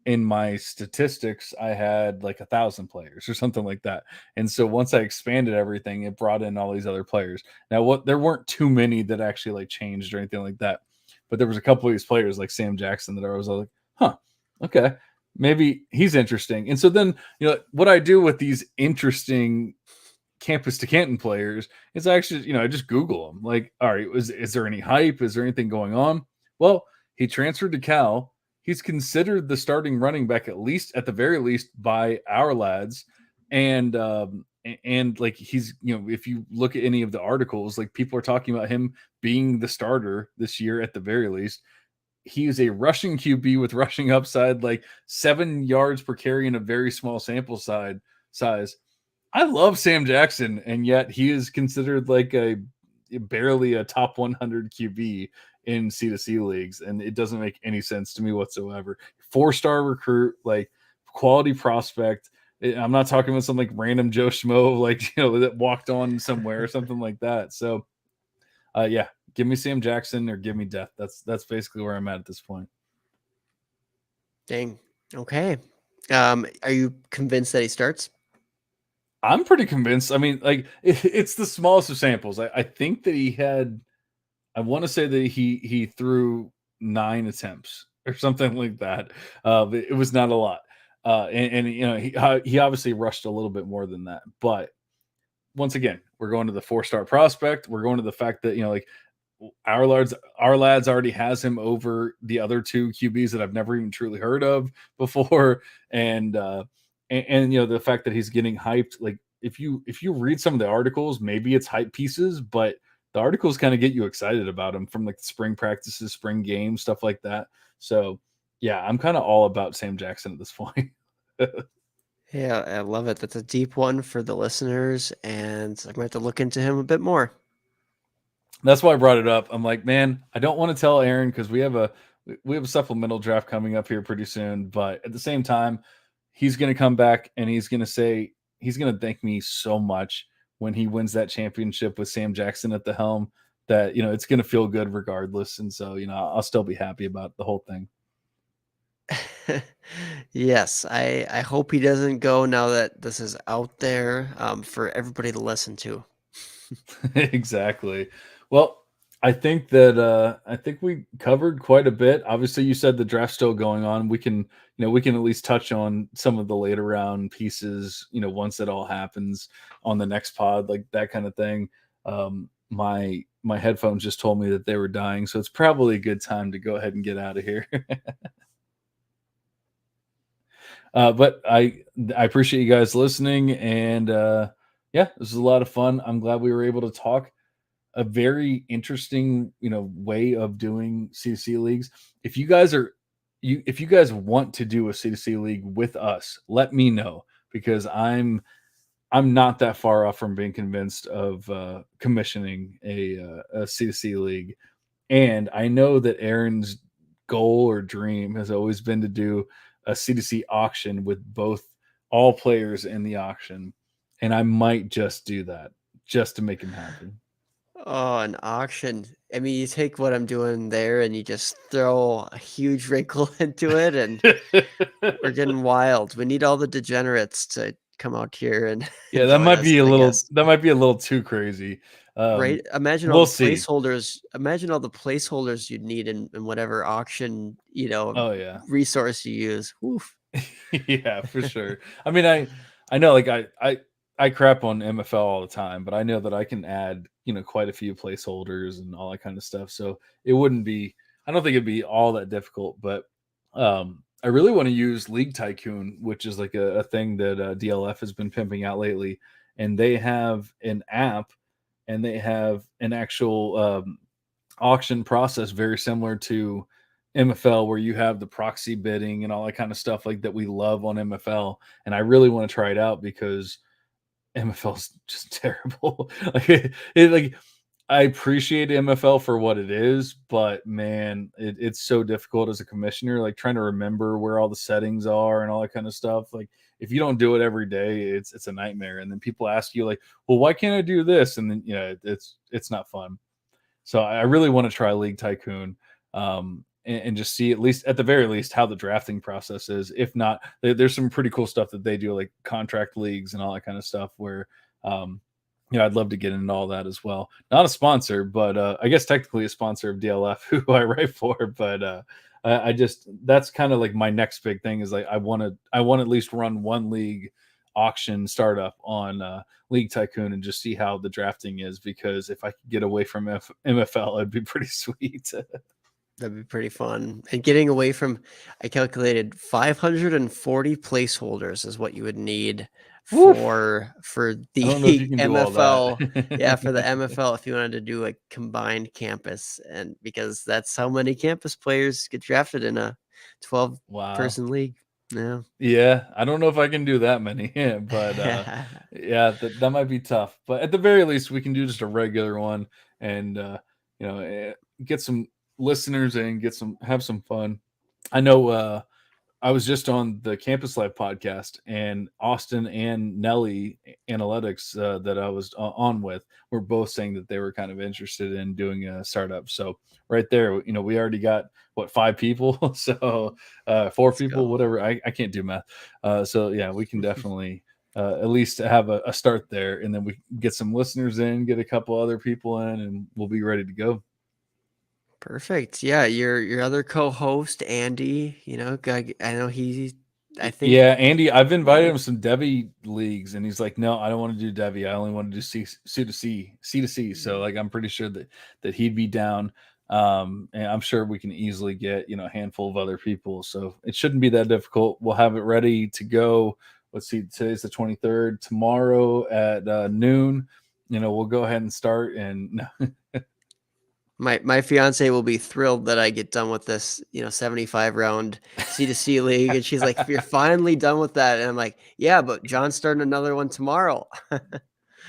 in my statistics, I had like 1,000 players or something like that. And so once I expanded everything, it brought in all these other players. Now, what there weren't too many that actually like changed or anything like that, but there was a couple of these players like Sam Jackson that I was like, huh, okay, maybe he's interesting. And so then, what I do with these interesting campus to Canton players is I actually, I just Google them. Like, all right, is there any hype? Is there anything going on? Well, he transferred to Cal. He's considered the starting running back at the very least by our lads, and like he's, if you look at any of the articles, like people are talking about him being the starter this year at the very least. He is a rushing QB with rushing upside, like 7 yards per carry in a very small sample size. I love Sam Jackson, and yet he is considered like barely a top 100 QB in C2C leagues, and it doesn't make any sense to me whatsoever. 4-star recruit, like quality prospect. I'm not talking about some like random Joe Schmo, like that walked on somewhere or something like that. So, yeah, give me Sam Jackson or give me death. That's basically where I'm at this point. Dang. Okay. Are you convinced that he starts? I'm pretty convinced. I mean, like it's the smallest of samples. I think that he had. I want to say that he threw 9 attempts or something like that. It was not a lot, and he obviously rushed a little bit more than that. But once again, we're going to the 4-star prospect. We're going to the fact that like our lads already has him over the other 2 QBs that I've never even truly heard of before, and the fact that he's getting hyped. Like if you read some of the articles, maybe it's hype pieces, but the articles kind of get you excited about him from like the spring practices, spring games, stuff like that. So yeah, I'm kind of all about Sam Jackson at this point. Yeah, I love it. That's a deep one for the listeners, and I'm going to have to look into him a bit more. That's why I brought it up. I'm like, man, I don't want to tell Aaron because we have a supplemental draft coming up here pretty soon. But at the same time, he's going to come back and he's going to thank me so much when he wins that championship with Sam Jackson at the helm. That it's going to feel good regardless, and so I'll still be happy about the whole thing. Yes, I hope he doesn't go now that this is out there for everybody to listen to. Exactly. Well, I think we covered quite a bit. Obviously, you said the draft's still going on. We can at least touch on some of the later round pieces, once it all happens on the next pod, like that kind of thing. My headphones just told me that they were dying, so it's probably a good time to go ahead and get out of here. But I appreciate you guys listening, and yeah, this was a lot of fun. I'm glad we were able to talk a very interesting, way of doing C2C leagues. If you guys want to do a C2C league with us, let me know, because I'm not that far off from being convinced of commissioning a C2C league. And I know that Aaron's goal or dream has always been to do a C2C auction with all players in the auction. And I might just do that just to make him happy. Oh, an auction. I mean, you take what I'm doing there and you just throw a huge wrinkle into it, and we're getting wild. We need all the degenerates to come out here and Yeah, join us, I guess. that might be a little too crazy. Right? Imagine all We'll the see. placeholders. Imagine all the placeholders you'd need in whatever auction, Oh yeah. resource you use. Oof. Yeah, for sure. I mean, I know, like I crap on MFL all the time, but I know that I can add, quite a few placeholders and all that kind of stuff. So it wouldn't be, I don't think it'd be all that difficult, but I really want to use League Tycoon, which is like a thing that DLF has been pimping out lately. And they have an app and they have an actual auction process very similar to MFL, where you have the proxy bidding and all that kind of stuff like that we love on MFL. And I really want to try it out because MFL is just terrible. Like I appreciate MFL for what it is, but man, it's so difficult as a commissioner, like trying to remember where all the settings are and all that kind of stuff. Like if you don't do it every day, it's a nightmare. And then people ask you like, well, why can't I do this? And then it's not fun. So I really want to try League Tycoon, and just see, at the very least, how the drafting process is. If not, there's some pretty cool stuff that they do, like contract leagues and all that kind of stuff. Where I'd love to get into all that as well. Not a sponsor, but I guess technically a sponsor of DLF, who I write for. But I just, that's kind of like my next big thing is like I want to at least run one league auction startup on League Tycoon and just see how the drafting is, because if I could get away from MFL, it'd be pretty sweet. That'd be pretty fun. And getting away from, I calculated 540 placeholders is what you would need for the I don't know if you can do all MFL. that. Yeah, for the MFL, if you wanted to do like combined campus, and because that's how many campus players get drafted in a 12 Wow. person league. Yeah. Yeah, I don't know if I can do that many, but yeah, that might be tough. But at the very least, we can do just a regular one, and get some listeners and have some fun. I know I was just on the Campus Life podcast, and Austin and Nelly Analytics that I was on with were both saying that they were kind of interested in doing a startup. So right there, we already got 5 people, so 4 Let's people, go. whatever. I can't do math, so yeah, we can definitely at least have a start there, and then we get some listeners in, get a couple other people in, and we'll be ready to go. Perfect. Yeah, your other co-host Andy, I know I think Yeah, Andy, I've invited him some Devy leagues, and he's like, "No, I don't want to do Devy. I only want to do C2C." So, like, I'm pretty sure that he'd be down. And I'm sure we can easily get a handful of other people. So it shouldn't be that difficult. We'll have it ready to go. Let's see, today's the 23rd. Tomorrow at noon, we'll go ahead and start. And my fiance will be thrilled that I get done with this, 75 round C2C league. And she's like, "You're finally done with that." And I'm like, "Yeah, but John's starting another one tomorrow."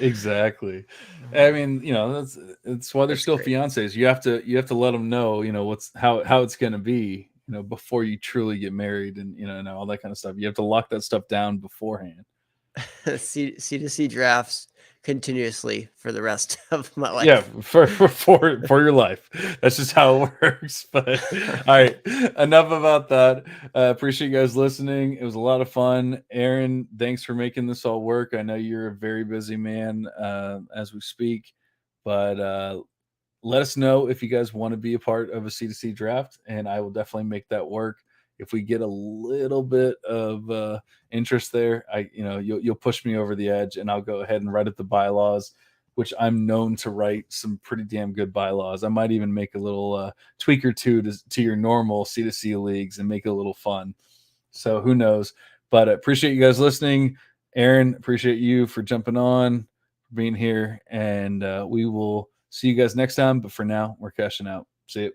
Exactly. I mean, that's why they're That's still great. fiancés. You have to let them know, what's how it's going to be, before you truly get married, and all that kind of stuff. You have to lock that stuff down beforehand. C2C drafts continuously for the rest of my life. Yeah, for your life. That's just how it works. But all right, enough about that. Appreciate you guys listening. It was a lot of fun. Aaron, thanks for making this all work. I know you're a very busy man as we speak, but let us know if you guys want to be a part of a C2C draft, and I will definitely make that work. If we get a little bit of interest there, you'll push me over the edge, and I'll go ahead and write up the bylaws, which I'm known to write some pretty damn good bylaws. I might even make a little tweak or two to your normal C2C leagues and make it a little fun. So who knows? But I appreciate you guys listening. Aaron, appreciate you for jumping on, for being here, and we will see you guys next time. But for now, we're cashing out. See you.